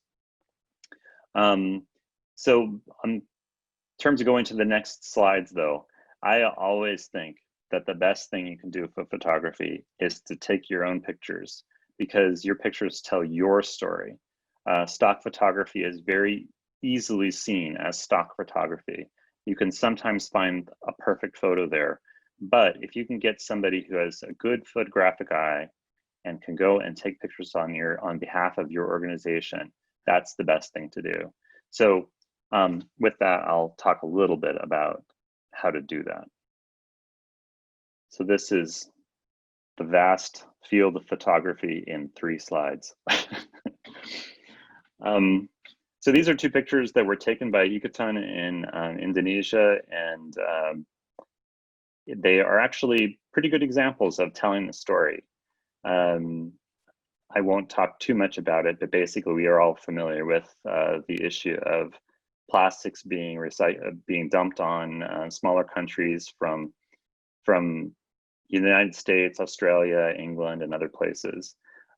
So in terms of going to the next slides, though, I always think that the best thing you can do for photography is to take your own pictures, because your pictures tell your story. Stock photography is very easily seen as stock photography. You can sometimes find a perfect photo there, but if you can get somebody who has a good photographic eye and can go and take pictures on behalf of your organization, that's the best thing to do. So with that, I'll talk a little bit about how to do that. So this is the vast field of photography in 3 slides. So these are 2 pictures that were taken by Ikutan in Indonesia, and they are actually pretty good examples of telling the story. I won't talk too much about it, but basically we are all familiar with the issue of plastics being dumped on smaller countries from the United States, Australia, England, and other places,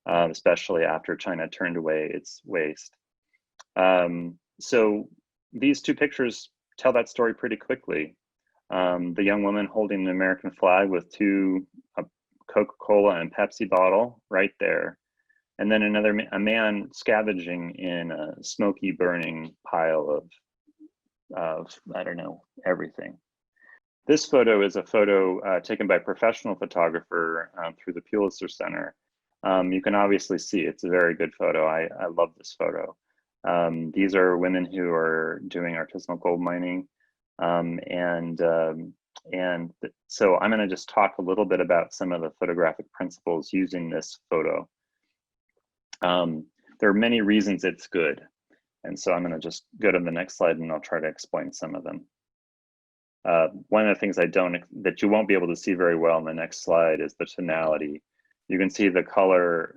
especially after China turned away its waste. So these 2 pictures tell that story pretty quickly. The young woman holding the American flag with 2 Coca-Cola and Pepsi bottle right there. And then a man scavenging in a smoky burning pile of I don't know, everything. This photo is a photo taken by a professional photographer through the Pulitzer Center. You can obviously see it's a very good photo. I love this photo. These are women who are doing artisanal gold mining. And so I'm going to just talk a little bit about some of the photographic principles using this photo. There are many reasons it's good. And so I'm going to just go to the next slide and I'll try to explain some of them. One of the things that you won't be able to see very well in the next slide is the tonality. You can see the colors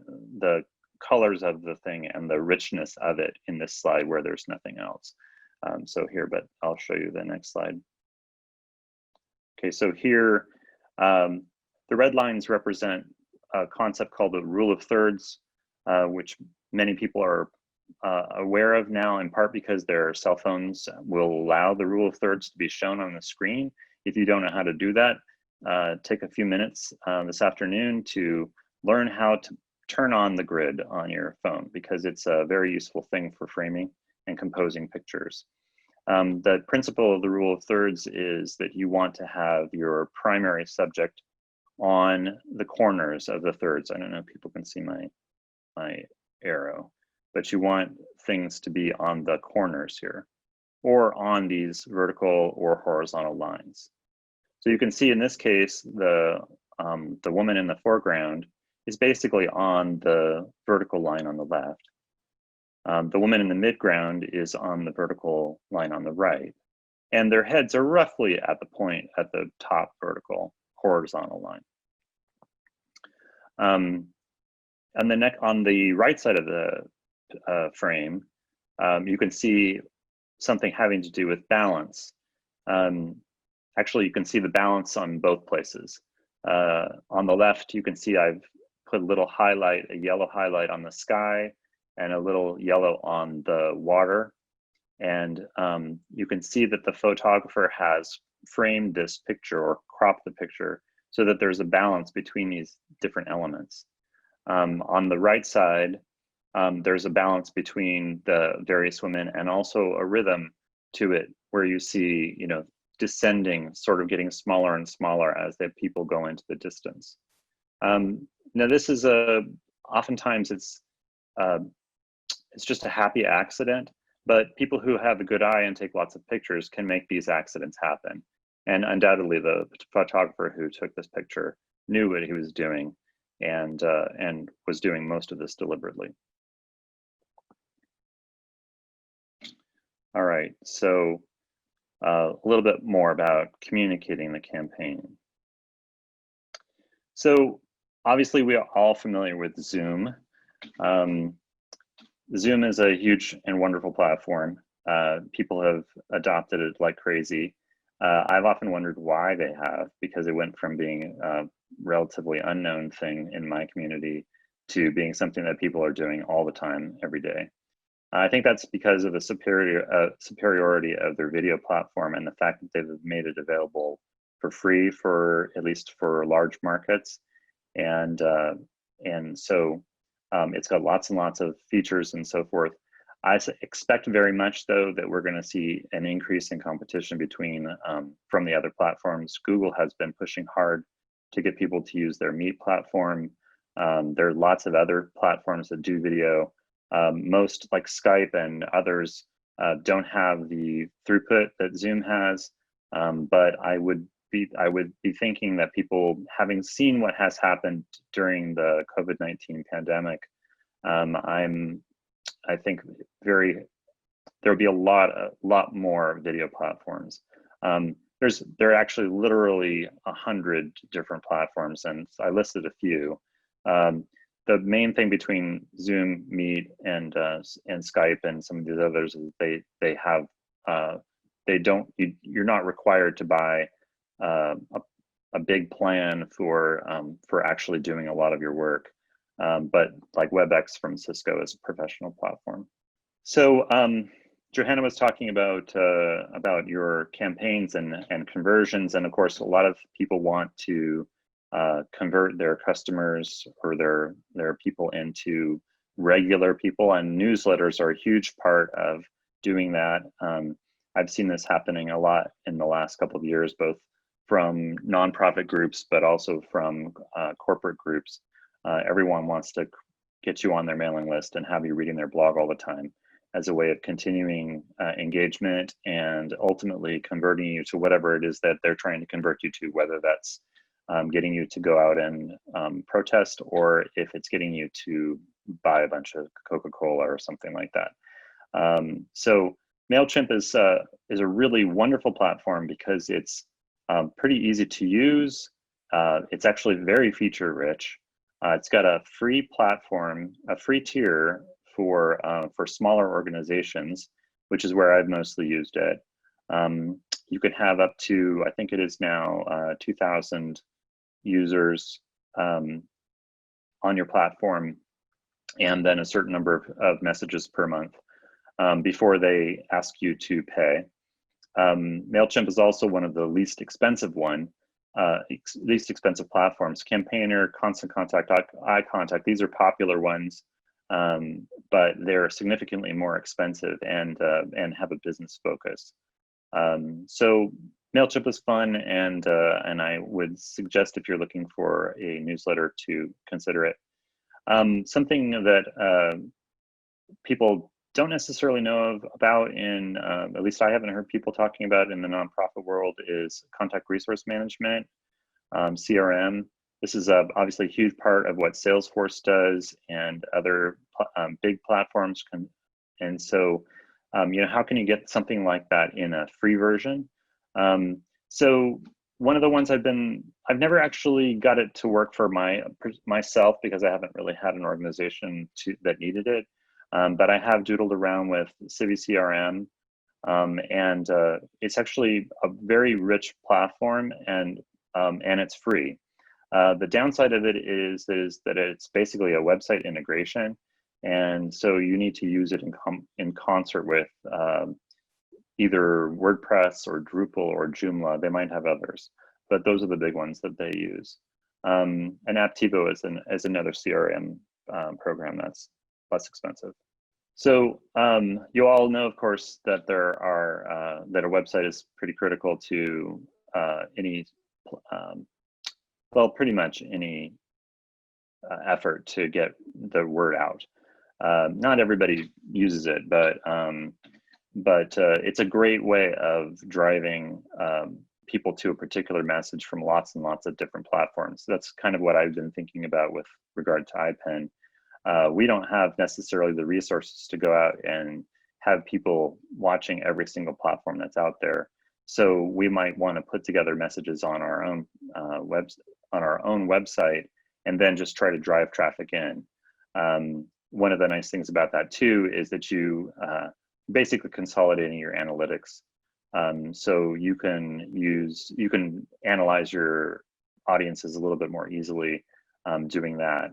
of the thing and the richness of it in this slide where there's nothing else. But I'll show you the next slide. Okay, so here, the red lines represent a concept called the rule of thirds, which many people are aware of now, in part because their cell phones will allow the rule of thirds to be shown on the screen. If you don't know how to do that, take a few minutes this afternoon to learn how turn on the grid on your phone because it's a very useful thing for framing and composing pictures. The principle of the rule of thirds is that you want to have your primary subject on the corners of the thirds. I don't know if people can see my arrow, but you want things to be on the corners here or on these vertical or horizontal lines. So you can see in this case, the woman in the foreground is basically on the vertical line on the left. The woman in the midground is on the vertical line on the right. And their heads are roughly at the point at the top vertical horizontal line. And on the right side of the frame, you can see something having to do with balance. Actually, you can see the balance on both places. On the left, you can see I've put a little highlight, a yellow highlight on the sky and a little yellow on the water. And you can see that the photographer has framed this picture or cropped the picture so that there's a balance between these different elements. On the right side, there's a balance between the various women and also a rhythm to it where you see, you know, descending, sort of getting smaller and smaller as the people go into the distance. Now this is oftentimes it's just a happy accident, but people who have a good eye and take lots of pictures can make these accidents happen. And undoubtedly the photographer who took this picture knew what he was doing and was doing most of this deliberately. All right, so a little bit more about communicating the campaign. So obviously we are all familiar with Zoom. Zoom is a huge and wonderful platform. People have adopted it like crazy. I've often wondered why they have, because it went from being a relatively unknown thing in my community to being something that people are doing all the time, every day. I think that's because of the superiority of their video platform and the fact that they've made it available for free for at least for large markets. And so it's got lots and lots of features and so forth. I expect very much, though, that we're going to see an increase in competition between from the other platforms. Google has been pushing hard to get people to use their Meet platform. There are lots of other platforms that do video. Most, like Skype and others, don't have the throughput that Zoom has, but I would be thinking that people, having seen what has happened during the COVID-19 pandemic, I think there'll be a lot more video platforms. There are actually literally 100 different platforms, and I listed a few. The main thing between Zoom, Meet, and Skype and some of these others is they have you're not required to buy a big plan for actually doing a lot of your work. But like WebEx from Cisco is a professional platform. So Johanna was talking about your campaigns and conversions, and of course a lot of people want to convert their customers or their people into regular people, and newsletters are a huge part of doing that. I've seen this happening a lot in the last couple of years, both from nonprofit groups, but also from corporate groups. Everyone wants to get you on their mailing list and have you reading their blog all the time as a way of continuing engagement and ultimately converting you to whatever it is that they're trying to convert you to, whether that's getting you to go out and protest, or if it's getting you to buy a bunch of Coca-Cola or something like that. So MailChimp is a really wonderful platform because it's pretty easy to use. It's actually very feature rich. It's got a free platform, a free tier for smaller organizations, which is where I've mostly used it. You can have up to, I think it is now 2,000 users on your platform, and then a certain number of messages per month before they ask you to pay. MailChimp is also one of the least expensive one, least expensive platforms. Campaigner, Constant Contact, Eye Contact, these are popular ones, but they're significantly more expensive and have a business focus. So MailChimp is fun, and I would suggest if you're looking for a newsletter to consider it. Something that people don't necessarily know about in, at least I haven't heard people talking about in the nonprofit world, is contact resource management, CRM. This is obviously a huge part of what Salesforce does and other big platforms can. And so, you know, how can you get something like that in a free version? So one of the ones I've never actually got it to work for myself because I haven't really had an organization that needed it. But I have doodled around with CiviCRM, and it's actually a very rich platform, and it's free. The downside of it is that it's basically a website integration, and so you need to use it in concert with either WordPress or Drupal or Joomla. They might have others, but those are the big ones that they use. And Aptivo is another CRM program that's less expensive. So you all know, of course, that that a website is pretty critical to any, well, pretty much any effort to get the word out. Not everybody uses it, but it's a great way of driving people to a particular message from lots and lots of different platforms. That's kind of what I've been thinking about with regard to IPEN. We don't have necessarily the resources to go out and have people watching every single platform that's out there. So we might want to put together messages on our own website, and then just try to drive traffic in. One of the nice things about that too is that you basically consolidating your analytics. So you can analyze your audiences a little bit more easily doing that.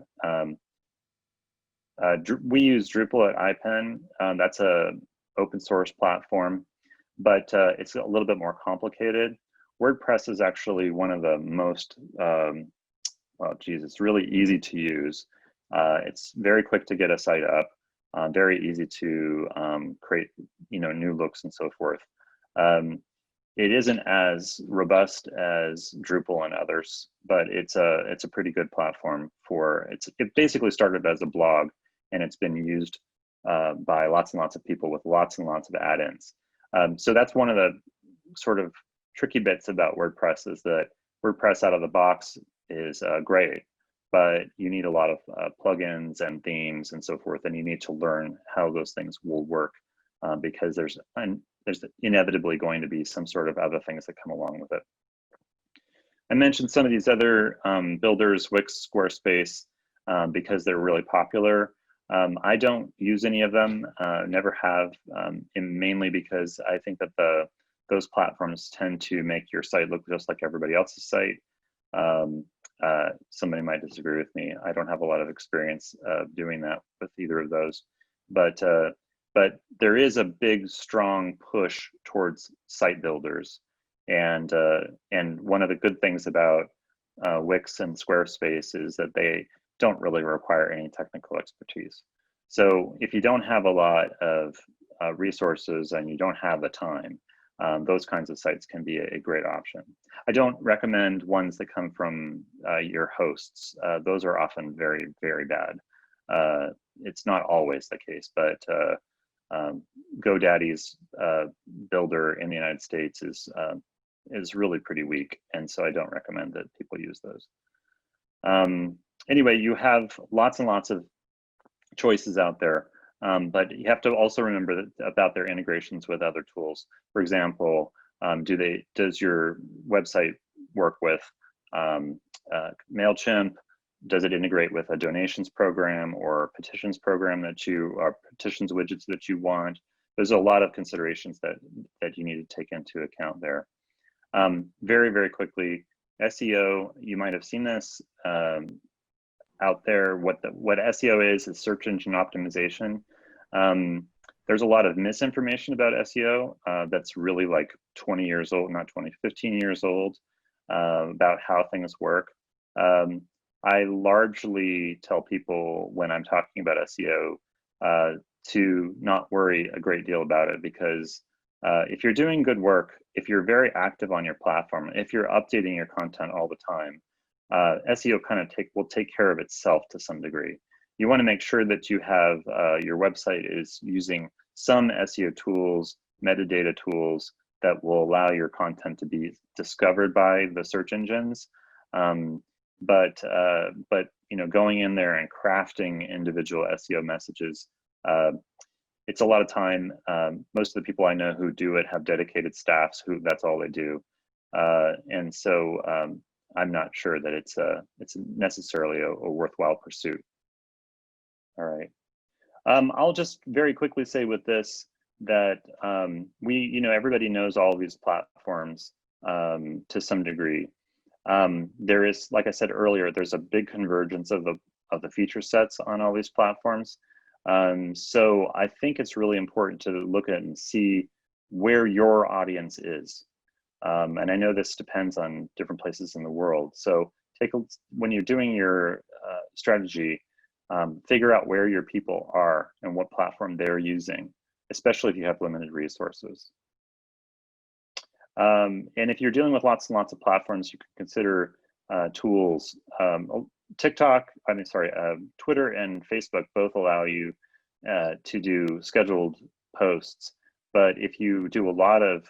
We use Drupal at IPEN. That's a open source platform, but it's a little bit more complicated. WordPress is actually one of the most, it's really easy to use. It's very quick to get a site up, very easy to create, new looks and so forth. It isn't as robust as Drupal and others, but it's a pretty good platform for it basically started as a blog, and it's been used by lots and lots of people with lots and lots of add-ins. So that's one of the sort of tricky bits about WordPress, is that WordPress out of the box is great, but you need a lot of plugins and themes and so forth, and you need to learn how those things will work because there's inevitably going to be some sort of other things that come along with it. I mentioned some of these other builders, Wix, Squarespace, because they're really popular. I don't use any of them, never have, mainly because I think that those platforms tend to make your site look just like everybody else's site. Somebody might disagree with me. I don't have a lot of experience doing that with either of those, but there is a big, strong push towards site builders, and one of the good things about Wix and Squarespace is that they don't really require any technical expertise. So if you don't have a lot of resources and you don't have the time, those kinds of sites can be a great option. I don't recommend ones that come from your hosts. Those are often very, very bad. It's not always the case, but GoDaddy's builder in the United States is really pretty weak, and so I don't recommend that people use those. Anyway, you have lots and lots of choices out there, but you have to also remember about their integrations with other tools. For example, does your website work with MailChimp? Does it integrate with a donations program or petitions program or petitions widgets that you want? There's a lot of considerations that you need to take into account there. Very, very quickly, SEO, you might have seen this out there. What SEO is search engine optimization. There's a lot of misinformation about SEO that's really like 20 years old, not 20, 15 years old. about how things work. I largely tell people when I'm talking about SEO to not worry a great deal about it, because if you're doing good work, if you're very active on your platform, if you're updating your content all the time, SEO kind of will take care of itself to some degree. You want to make sure that you have your website is using some SEO tools, metadata tools that will allow your content to be discovered by the search engines. But you know, going in there and crafting individual SEO messages, it's a lot of time. Most of the people I know who do it have dedicated staffs who that's all they do, and so I'm not sure that it's necessarily a worthwhile pursuit. All right. I'll just very quickly say with this that you know, everybody knows all of these platforms to some degree. There is, like I said earlier, there's a big convergence of the feature sets on all these platforms. So I think it's really important to look at and see where your audience is. And I know this depends on different places in the world. So when you're doing your strategy, figure out where your people are and what platform they're using, especially if you have limited resources. And if you're dealing with lots and lots of platforms, you can consider tools. Twitter and Facebook both allow you to do scheduled posts. But if you do a lot of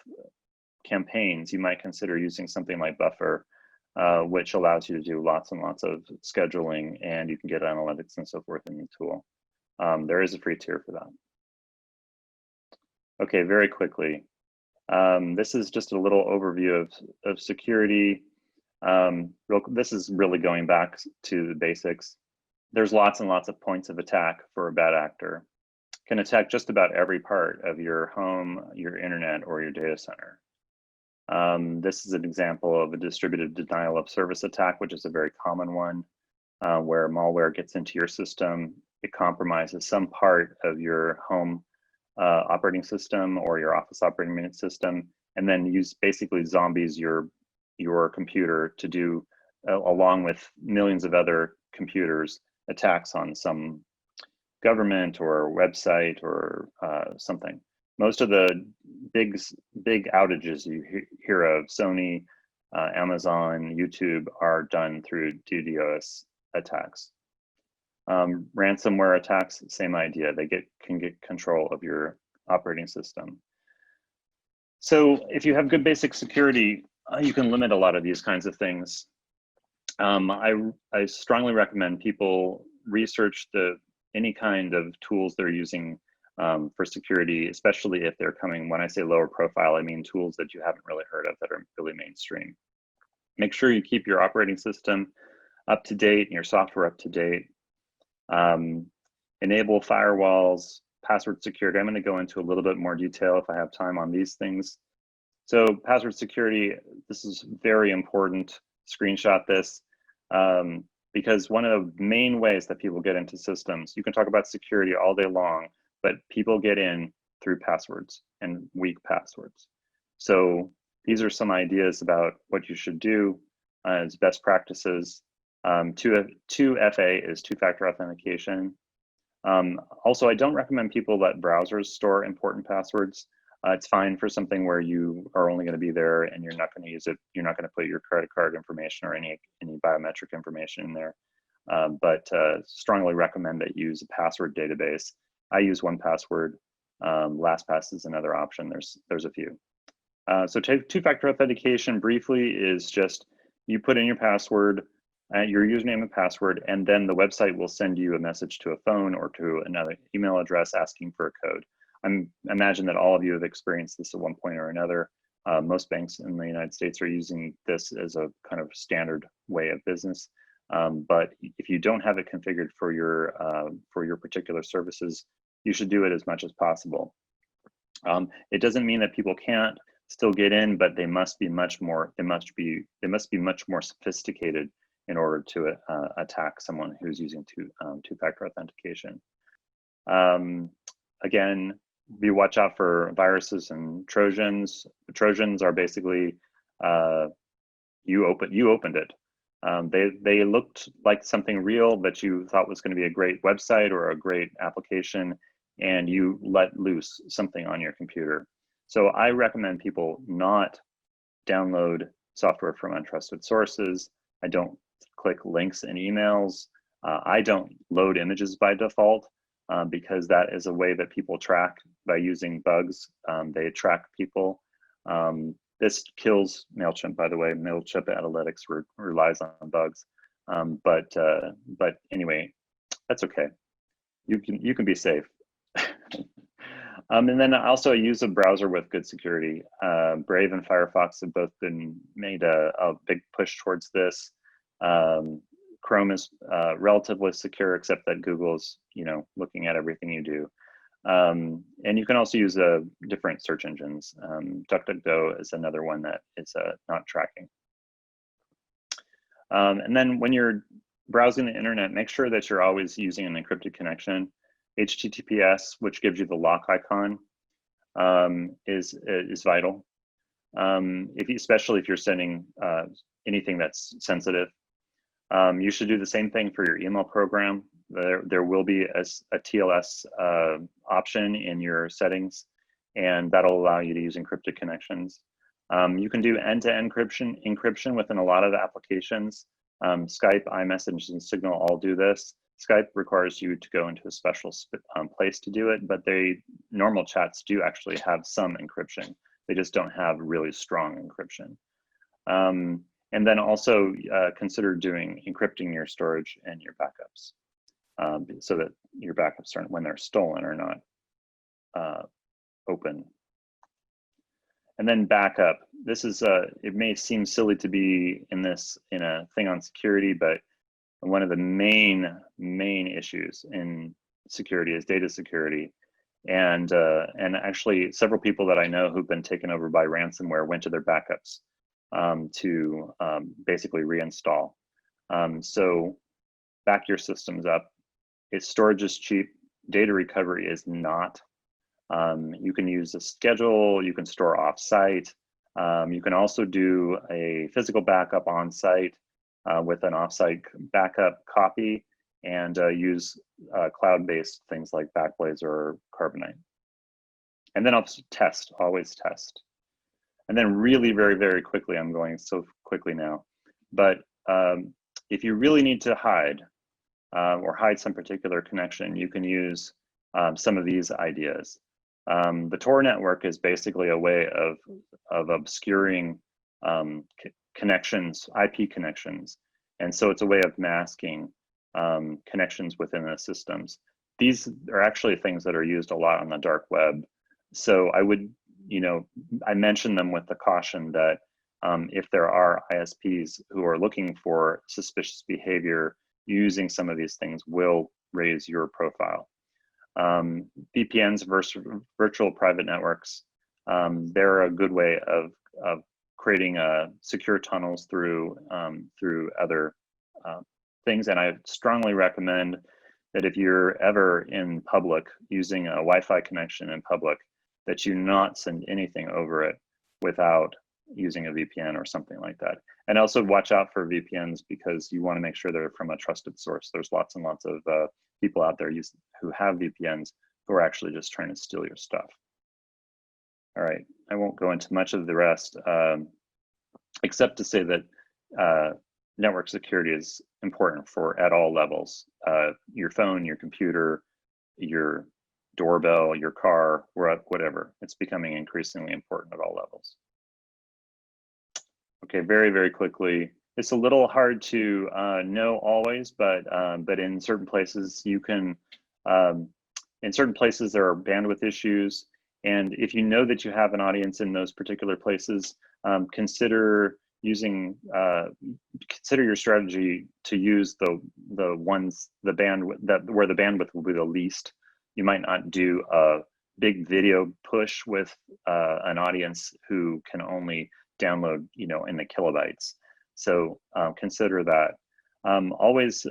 campaigns, you might consider using something like Buffer, which allows you to do lots and lots of scheduling, and you can get analytics and so forth in the tool. There is a free tier for that. Okay, very quickly. This is just a little overview of security. This is really going back to the basics. There's lots and lots of points of attack for a bad actor. Can attack just about every part of your home, your internet, or your data center. This is an example of a distributed denial of service attack, which is a very common one, where malware gets into your system. It compromises some part of your home operating system or your office operating unit system, and then basically zombies your computer to do, along with millions of other computers, attacks on some government or website or something. Most of the big outages you hear of, Sony, Amazon, YouTube, are done through DDoS attacks. Ransomware attacks, same idea. They can get control of your operating system. So if you have good basic security, you can limit a lot of these kinds of things. I strongly recommend people research any kind of tools they're using for security, especially if they're coming, when I say lower profile, I mean tools that you haven't really heard of that are really mainstream. Make sure you keep your operating system up to date and your software up to date. Enable firewalls, password security. I'm going to go into a little bit more detail if I have time on these things. So password security, this is very important. Screenshot this, because one of the main ways that people get into systems, you can talk about security all day long, but people get in through passwords and weak passwords. So these are some ideas about what you should do as best practices. 2FA is two-factor authentication. Also, I don't recommend people let browsers store important passwords. It's fine for something where you are only going to be there and you're not going to use it. You're not going to put your credit card information or any biometric information in there. But strongly recommend that you use a password database. I use 1Password. LastPass is another option. There's a few. So two-factor authentication briefly is just you put in your password, your username and password, and then the website will send you a message to a phone or to another email address asking for a code. Imagine that all of you have experienced this at one point or another. Most banks in the United States are using this as a kind of standard way of business. But if you don't have it configured for your particular services, you should do it as much as possible. It doesn't mean that people can't still get in, but they must be much more sophisticated in order to attack someone who's using two-factor authentication. Again, watch out for viruses and Trojans. Trojans are basically you opened it. They looked like something real that you thought was going to be a great website or a great application, and you let loose something on your computer. So I recommend people not download software from untrusted sources. I don't click links in emails. I don't load images by default because that is a way that people track by using bugs. They track people. This kills MailChimp, by the way. MailChimp Analytics relies on bugs. But anyway, that's okay. You can be safe. And then also use a browser with good security. Brave and Firefox have both been made a big push towards this. Chrome is relatively secure, except that Google's looking at everything you do. And you can also use different search engines. DuckDuckGo is another one that is not tracking. And then when you're browsing the internet, make sure that you're always using an encrypted connection. HTTPS, which gives you the lock icon, is vital. Especially if you're sending anything that's sensitive. You should do the same thing for your email program. There will be a TLS option in your settings, and that'll allow you to use encrypted connections. You can do end-to-end encryption within a lot of the applications. Skype, iMessage, and Signal all do this. Skype requires you to go into a special place to do it, but normal chats do actually have some encryption. They just don't have really strong encryption. And then also consider encrypting your storage and your backups so that your backups aren't, when they're stolen, are not open. And then backup. This is it may seem silly to be in a thing on security, but one of the main issues in security is data security. And actually several people that I know who've been taken over by ransomware went to their backups to basically reinstall. So back your systems up. Storage is cheap, data recovery is not. You can use a schedule, you can store off-site. You can also do a physical backup on-site with an off-site backup copy, and use cloud-based things like Backblaze or Carbonite. And then always test. And then really very, very quickly, I'm going so quickly now, but if you really need to hide or hide some particular connection, you can use some of these ideas. The Tor network is basically a way of obscuring connections, IP connections. And so it's a way of masking connections within the systems. These are actually things that are used a lot on the dark web. So I would, I mention them with the caution that if there are ISPs who are looking for suspicious behavior, using some of these things will raise your profile. VPNs versus virtual private networks, they're a good way of creating secure tunnels through other things. And I strongly recommend that if you're ever in public using a Wi-Fi connection in public, that you not send anything over it without using a VPN or something like that. And also watch out for VPNs because you want to make sure they're from a trusted source. There's lots and lots of people out there who have VPNs who are actually just trying to steal your stuff. All right, I won't go into much of the rest, except to say that network security is important at all levels. Your phone, your computer, your doorbell, your car, whatever. It's becoming increasingly important at all levels. Okay, very, very quickly. It's a little hard to know always, but in certain places you can, in certain places there are bandwidth issues. And if you know that you have an audience in those particular places, consider using, consider your strategy to use the bandwidth where the bandwidth will be the least. You might not do a big video push with an audience who can only download, in the kilobytes. So consider that. Always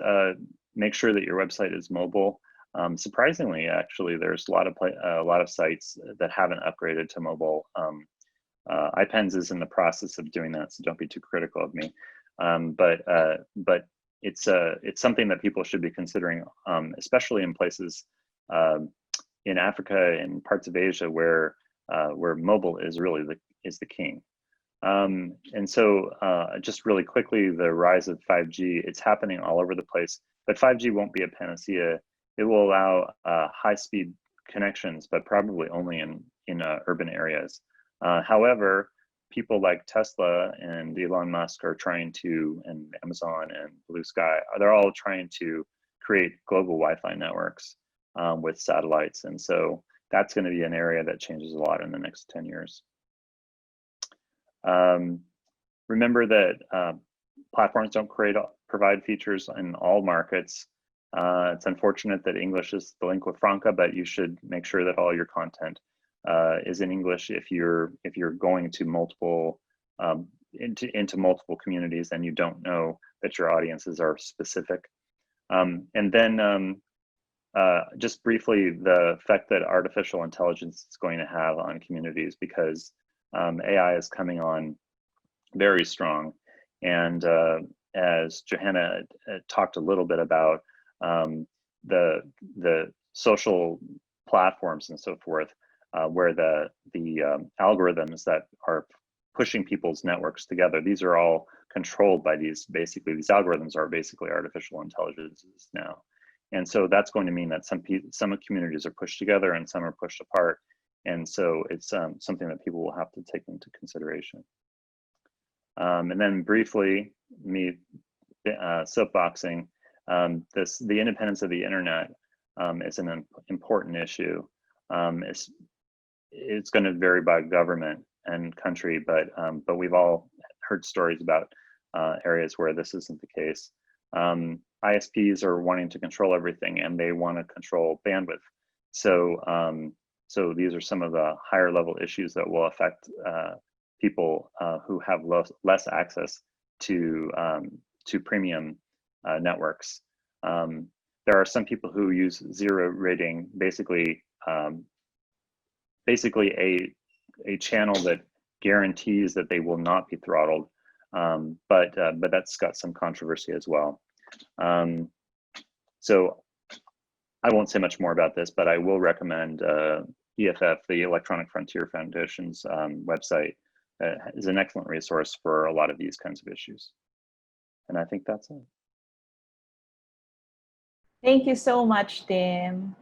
make sure that your website is mobile. Surprisingly, actually, there's a lot of sites that haven't upgraded to mobile IPENS is in the process of doing that, so don't be too critical of me. But it's something that people should be considering, especially in places in Africa and parts of Asia where mobile is really the king. And so just really quickly, the rise of 5G, it's happening all over the place, but 5G won't be a panacea. It will allow high-speed connections, but probably only in urban areas. However, people like Tesla and Elon Musk are trying to, and Amazon and Blue Sky, they're all trying to create global Wi-Fi networks with satellites. And so that's going to be an area that changes a lot in the next 10 years. Remember that platforms don't provide features in all markets. It's unfortunate that English is the lingua franca, but you should make sure that all your content is in English if you're going to multiple into multiple communities and you don't know that your audiences are specific. And then just briefly, the effect that artificial intelligence is going to have on communities, because AI is coming on very strong. And as Johanna talked a little bit about, the social platforms and so forth, where the algorithms that are pushing people's networks together, these are all controlled by these algorithms are basically artificial intelligences now. And so that's going to mean that some communities are pushed together and some are pushed apart. And so it's something that people will have to take into consideration. And then briefly, soapboxing, the independence of the internet is an important issue. It's going to vary by government and country, but we've all heard stories about areas where this isn't the case. ISPs are wanting to control everything, and they want to control bandwidth. So these are some of the higher level issues that will affect people who have less access to premium networks. There are some people who use zero rating, basically a channel that guarantees that they will not be throttled, but that's got some controversy as well. So I won't say much more about this, but I will recommend EFF, the Electronic Frontier Foundation's website, is an excellent resource for a lot of these kinds of issues. And I think that's it. Thank you so much, Tim.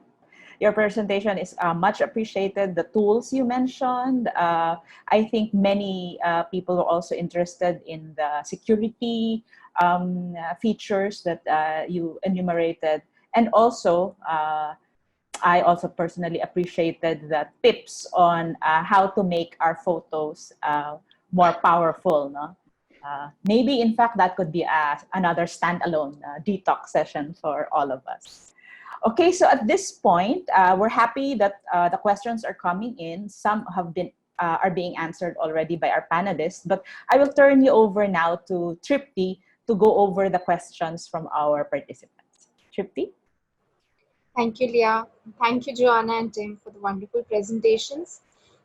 Your presentation is much appreciated. The tools you mentioned, I think many people are also interested in the security features that you enumerated. And also, I also personally appreciated the tips on how to make our photos more powerful. No? Maybe, in fact, that could be another standalone detox session for all of us. Okay, so at this point, we're happy that the questions are coming in. Some have been are being answered already by our panelists, but I will turn you over now to Tripti to go over the questions from our participants. Tripti? Thank you, Leah. Thank you, Johanna and Tim, for the wonderful presentations.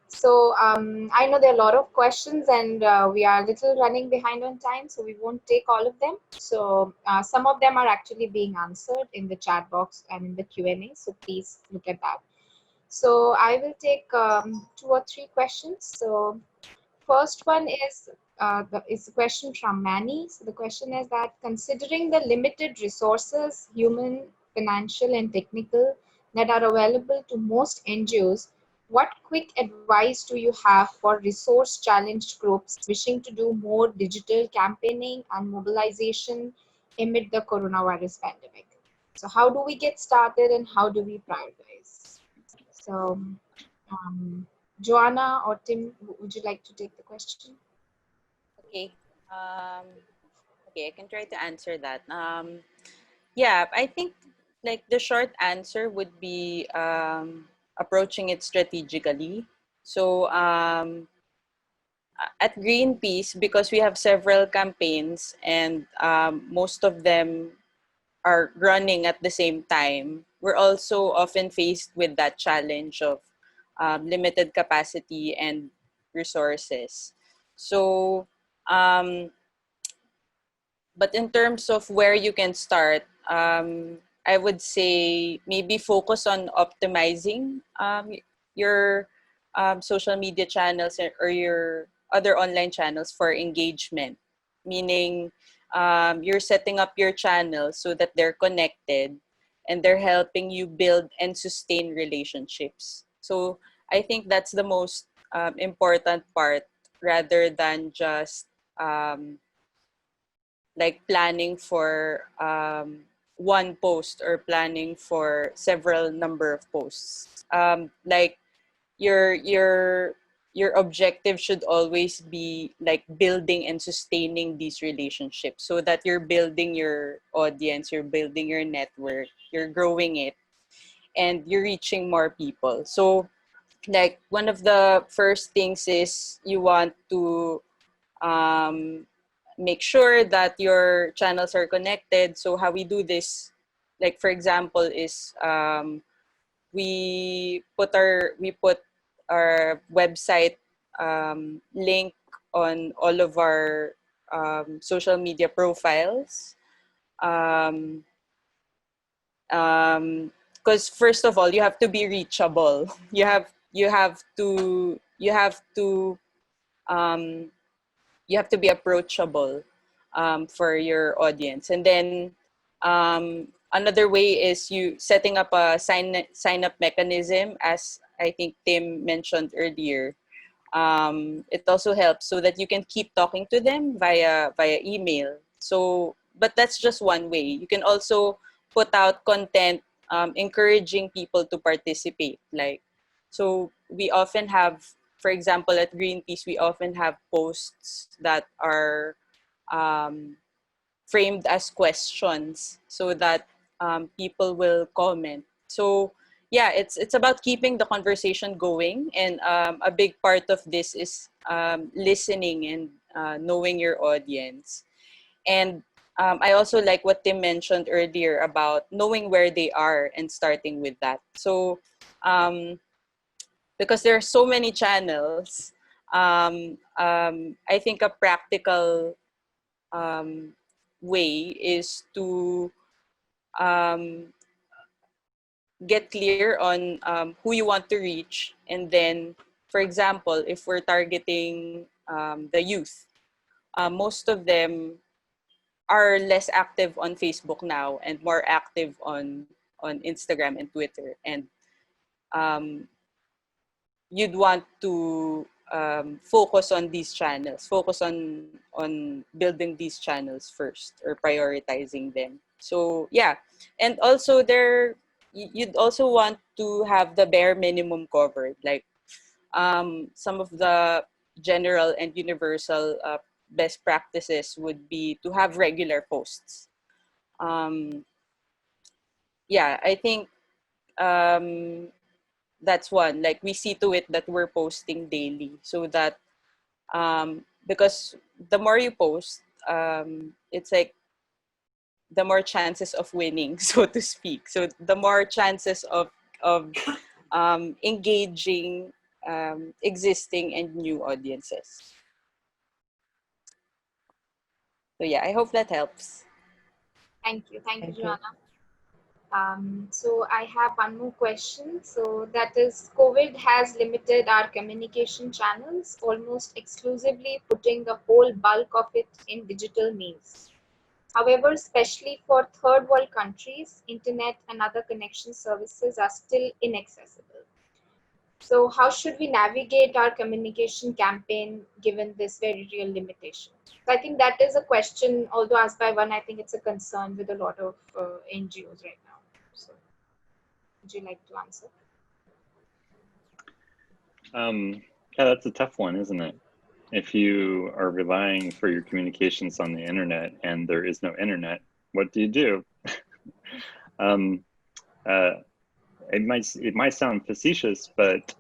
So I know there are a lot of questions and we are a little running behind on time, so we won't take all of them. So some of them are actually being answered in the chat box and in the Q&A, so please look at that. So I will take 2 or 3 questions. So first one is a question from Manny. So the question is that considering the limited resources, human, financial and technical, that are available to most NGOs, what quick advice do you have for resource-challenged groups wishing to do more digital campaigning and mobilization amid the coronavirus pandemic? So how do we get started and how do we prioritize? So Johanna or Tim, would you like to take the question? Okay. Okay, I can try to answer that. Yeah, I think like the short answer would be approaching it strategically. So at Greenpeace, because we have several campaigns and most of them are running at the same time, we're also often faced with that challenge of limited capacity and resources. So, but in terms of where you can start, I would say maybe focus on optimizing your social media channels or your other online channels for engagement. Meaning, you're setting up your channels so that they're connected and they're helping you build and sustain relationships. So I think that's the most important part rather than just um, like planning for one post or planning for several number of posts. Like your objective should always be like building and sustaining these relationships so that you're building your audience, you're building your network, you're growing it, and you're reaching more people. So like one of the first things is you want to um, make sure that your channels are connected. So how we do this, like for example, is we put our website link on all of our social media profiles. Um, because first of all, you have to be reachable. Um, you have to be approachable for your audience. And then another way is you setting up a sign up mechanism, as I think Tim mentioned earlier. It also helps so that you can keep talking to them via email. So, but that's just one way. You can also put out content encouraging people to participate. Like, so we often have, for example, at Greenpeace, we often have posts that are um, framed as questions so that people will comment. So yeah, it's about keeping the conversation going, and a big part of this is listening and knowing your audience. And I also like what Tim mentioned earlier about knowing where they are and starting with that. So because there are so many channels, I think a practical um, way is to um, get clear on who you want to reach. And then, for example, if we're targeting the youth, most of them are less active on Facebook now and more active on Instagram and Twitter. And um, you'd want to focus on these channels, focus on building these channels first or prioritizing them. So yeah, and also you'd also want to have the bare minimum covered, like some of the general and universal best practices would be to have regular posts. um, yeah, I think um, that's one. Like we see to it that we're posting daily, so that because the more you post, it's like the more chances of winning, so to speak. So the more chances of engaging existing and new audiences. So yeah, I hope that helps. Thank you. Thank you, Thank you. Johanna. So I have one more question. So that is, COVID has limited our communication channels almost exclusively, putting the whole bulk of it in digital means. However, especially for third world countries, internet and other connection services are still inaccessible. So how should we navigate our communication campaign given this very real limitation? So I think that is a question, although asked by one, I think it's a concern with a lot of NGOs right now. So would you like to answer? Yeah, that's a tough one, isn't it? If you are relying for your communications on the internet and there is no internet, what do you do? It might sound facetious, but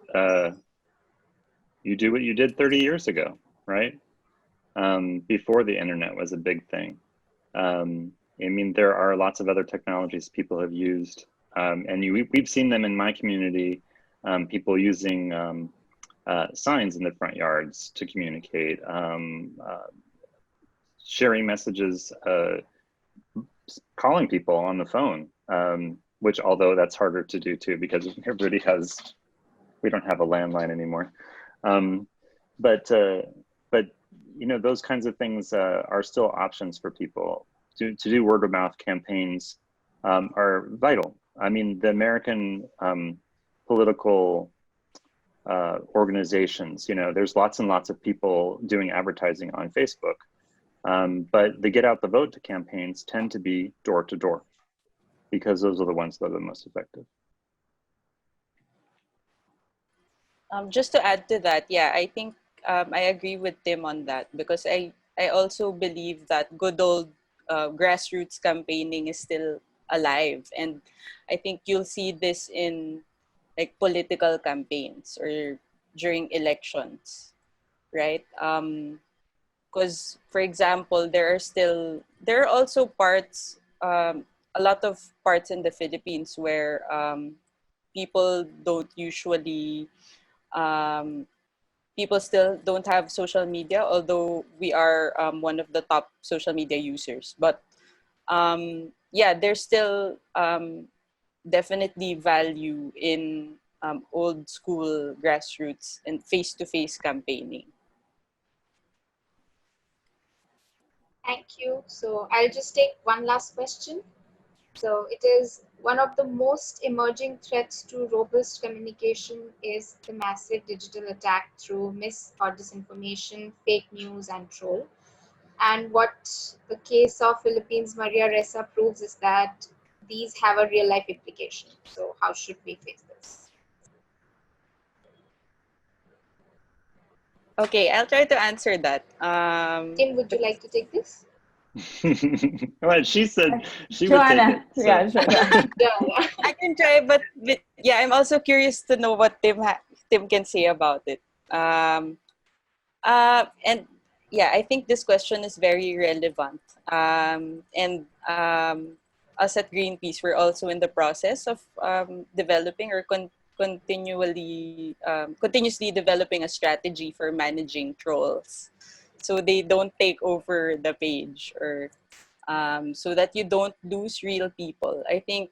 you do what you did 30 years ago, right? Before the internet was a big thing. I mean, there are lots of other technologies people have used, and we've seen them in my community. People using signs in the front yards to communicate, sharing messages, calling people on the phone, which although that's harder to do too, because everybody we don't have a landline anymore. But you know, those kinds of things are still options for people. To do word of mouth campaigns are vital. I mean, the American political organizations, you know, there's lots and lots of people doing advertising on Facebook, but the get out the vote campaigns tend to be door to door, because those are the ones that are the most effective. Just to add to that, yeah, I think I agree with Tim on that, because I also believe that good old grassroots campaigning is still alive, and I think you'll see this in like political campaigns or during elections, right? Because for example, there are also parts, a lot of parts in the Philippines where people don't usually people still don't have social media, although we are one of the top social media users. But yeah, there's still definitely value in old school grassroots and face-to-face campaigning. Thank you. So I'll just take one last question. So it is one of the most emerging threats to robust communication is the massive digital attack through mis or disinformation, fake news, and troll. And what the case of Philippines Maria Ressa proves is that these have a real life implication. So how should we face this? Okay, I'll try to answer that. Tim, would you like to take this? Well, she said she Johanna, would take it. So. yeah, sure. Yeah. I can try, but yeah, I'm also curious to know what Tim can say about it. And yeah, I think this question is very relevant. And us at Greenpeace, we're also in the process of developing or continuously developing a strategy for managing trolls, so they don't take over the page, or so that you don't lose real people. I think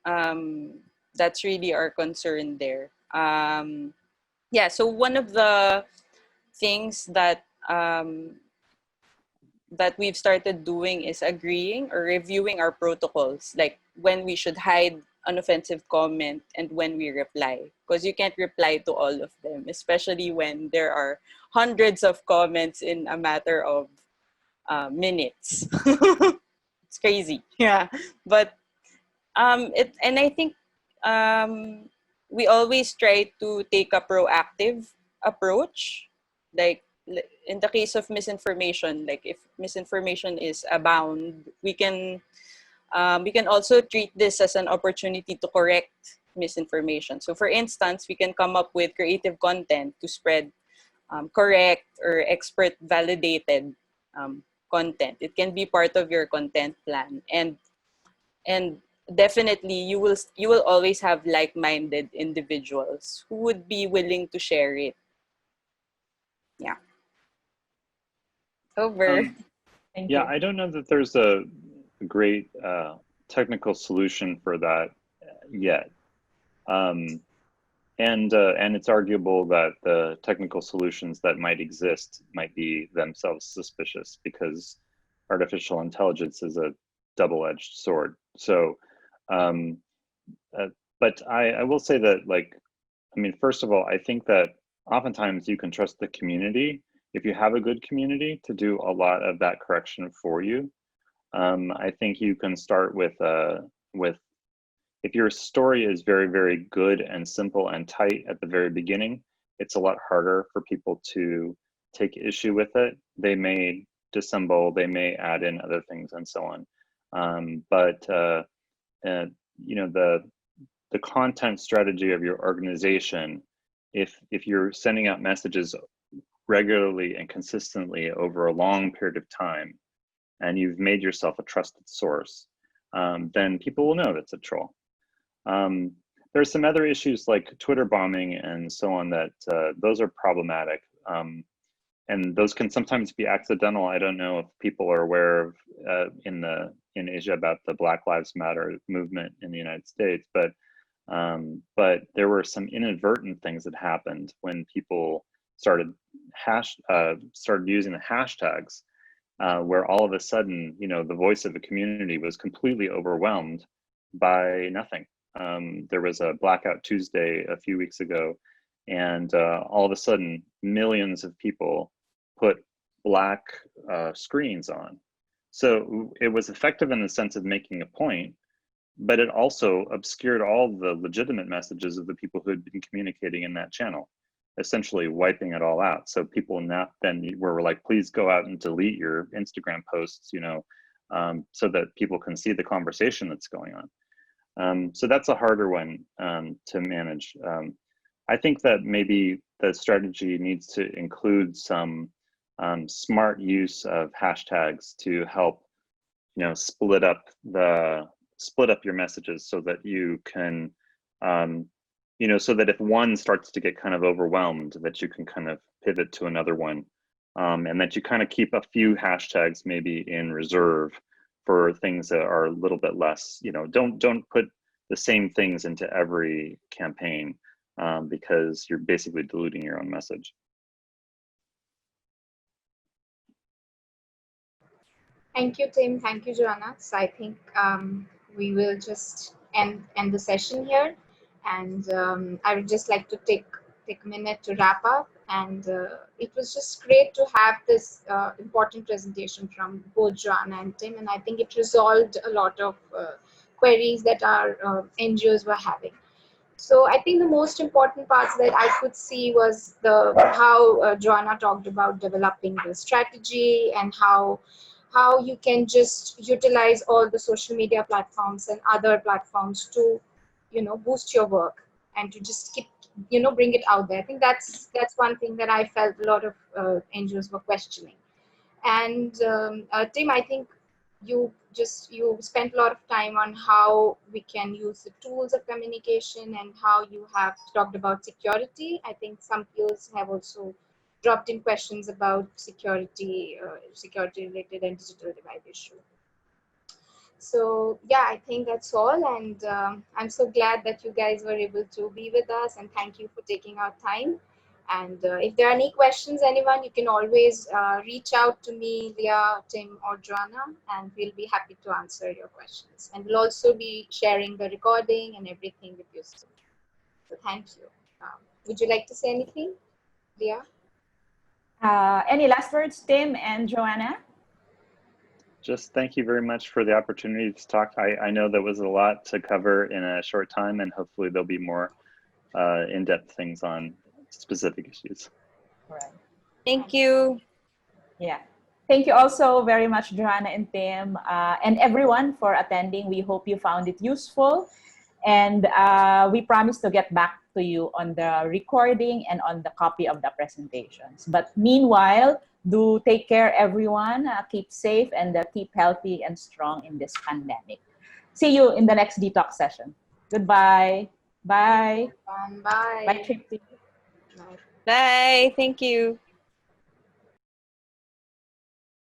that's really our concern there. Yeah, so one of the things that we've started doing is agreeing or reviewing our protocols, like when we should hide an offensive comment and when we reply, because you can't reply to all of them, especially when there are hundreds of comments in a matter of minutes. It's crazy. Yeah, but and I think we always try to take a proactive approach, like in the case of misinformation. Like if misinformation is abound, we can also treat this as an opportunity to correct misinformation. So for instance, we can come up with creative content to spread correct or expert validated content. It can be part of your content plan, and definitely you will always have like-minded individuals who would be willing to share it. Yeah. Over. Thank Yeah, you. I don't know that there's a great technical solution for that yet. And it's arguable that the technical solutions that might exist might be themselves suspicious, because artificial intelligence is a double-edged sword. So, but I will say that, like, I mean, first of all, I think that oftentimes you can trust the community, if you have a good community, to do a lot of that correction for you. I think you can start with if your story is very, very good and simple and tight at the very beginning, it's a lot harder for people to take issue with it. They may dissemble, they may add in other things and so on. But you know, the content strategy of your organization, if you're sending out messages regularly and consistently over a long period of time, and you've made yourself a trusted source, then people will know that's a troll. There's some other issues like Twitter bombing and so on that those are problematic. And those can sometimes be accidental. I don't know if people are aware of in Asia about the Black Lives Matter movement in the United States, but there were some inadvertent things that happened when people started using the hashtags, where all of a sudden, you know, the voice of the community was completely overwhelmed by nothing. There was a Blackout Tuesday a few weeks ago, and all of a sudden, millions of people put black screens on. So it was effective in the sense of making a point, but it also obscured all the legitimate messages of the people who had been communicating in that channel, essentially wiping it all out. So people now then were like, please go out and delete your Instagram posts, you know, so that people can see the conversation that's going on. So that's a harder one to manage. I think that maybe the strategy needs to include some smart use of hashtags to help, you know, split up your messages so that you can, you know, so that if one starts to get kind of overwhelmed, that you can kind of pivot to another one, and that you kind of keep a few hashtags maybe in reserve for things that are a little bit less, you know, don't put the same things into every campaign, because you're basically diluting your own message. Thank you, Tim. Thank you, Johanna. So I think we will just end the session here, and I would just like to take a minute to wrap up. And it was just great to have this important presentation from both Johanna and Tim, and I think it resolved a lot of queries that our NGOs were having. So I think the most important parts that I could see was how Johanna talked about developing the strategy and how you can just utilize all the social media platforms and other platforms to, you know, boost your work and to just keep, you know, bring it out there. I think that's one thing that I felt a lot of NGOs were questioning. And Tim, I think you spent a lot of time on how we can use the tools of communication and how you have talked about security. I think some peers have also dropped in questions about security related and digital divide issue. So yeah, I think that's all, and I'm so glad that you guys were able to be with us, and thank you for taking our time. And if there are any questions, anyone, you can always reach out to me, Leah, Tim, or Johanna, and we'll be happy to answer your questions. And we'll also be sharing the recording and everything with you soon. So thank you. Would you like to say anything, Leah? Any last words, Tim and Johanna? Just thank you very much for the opportunity to talk. I know there was a lot to cover in a short time, and hopefully there'll be more in-depth things on specific issues. Right. Thank you. Yeah. Thank you also very much, Johanna and Tim, and everyone for attending. We hope you found it useful. And we promise to get back to you on the recording and on the copy of the presentations. But meanwhile, do take care, everyone. Keep safe and keep healthy and strong in this pandemic. See you in the next detox session. Goodbye. Bye. Bye. Bye, Tripti. Bye. Bye. Thank you.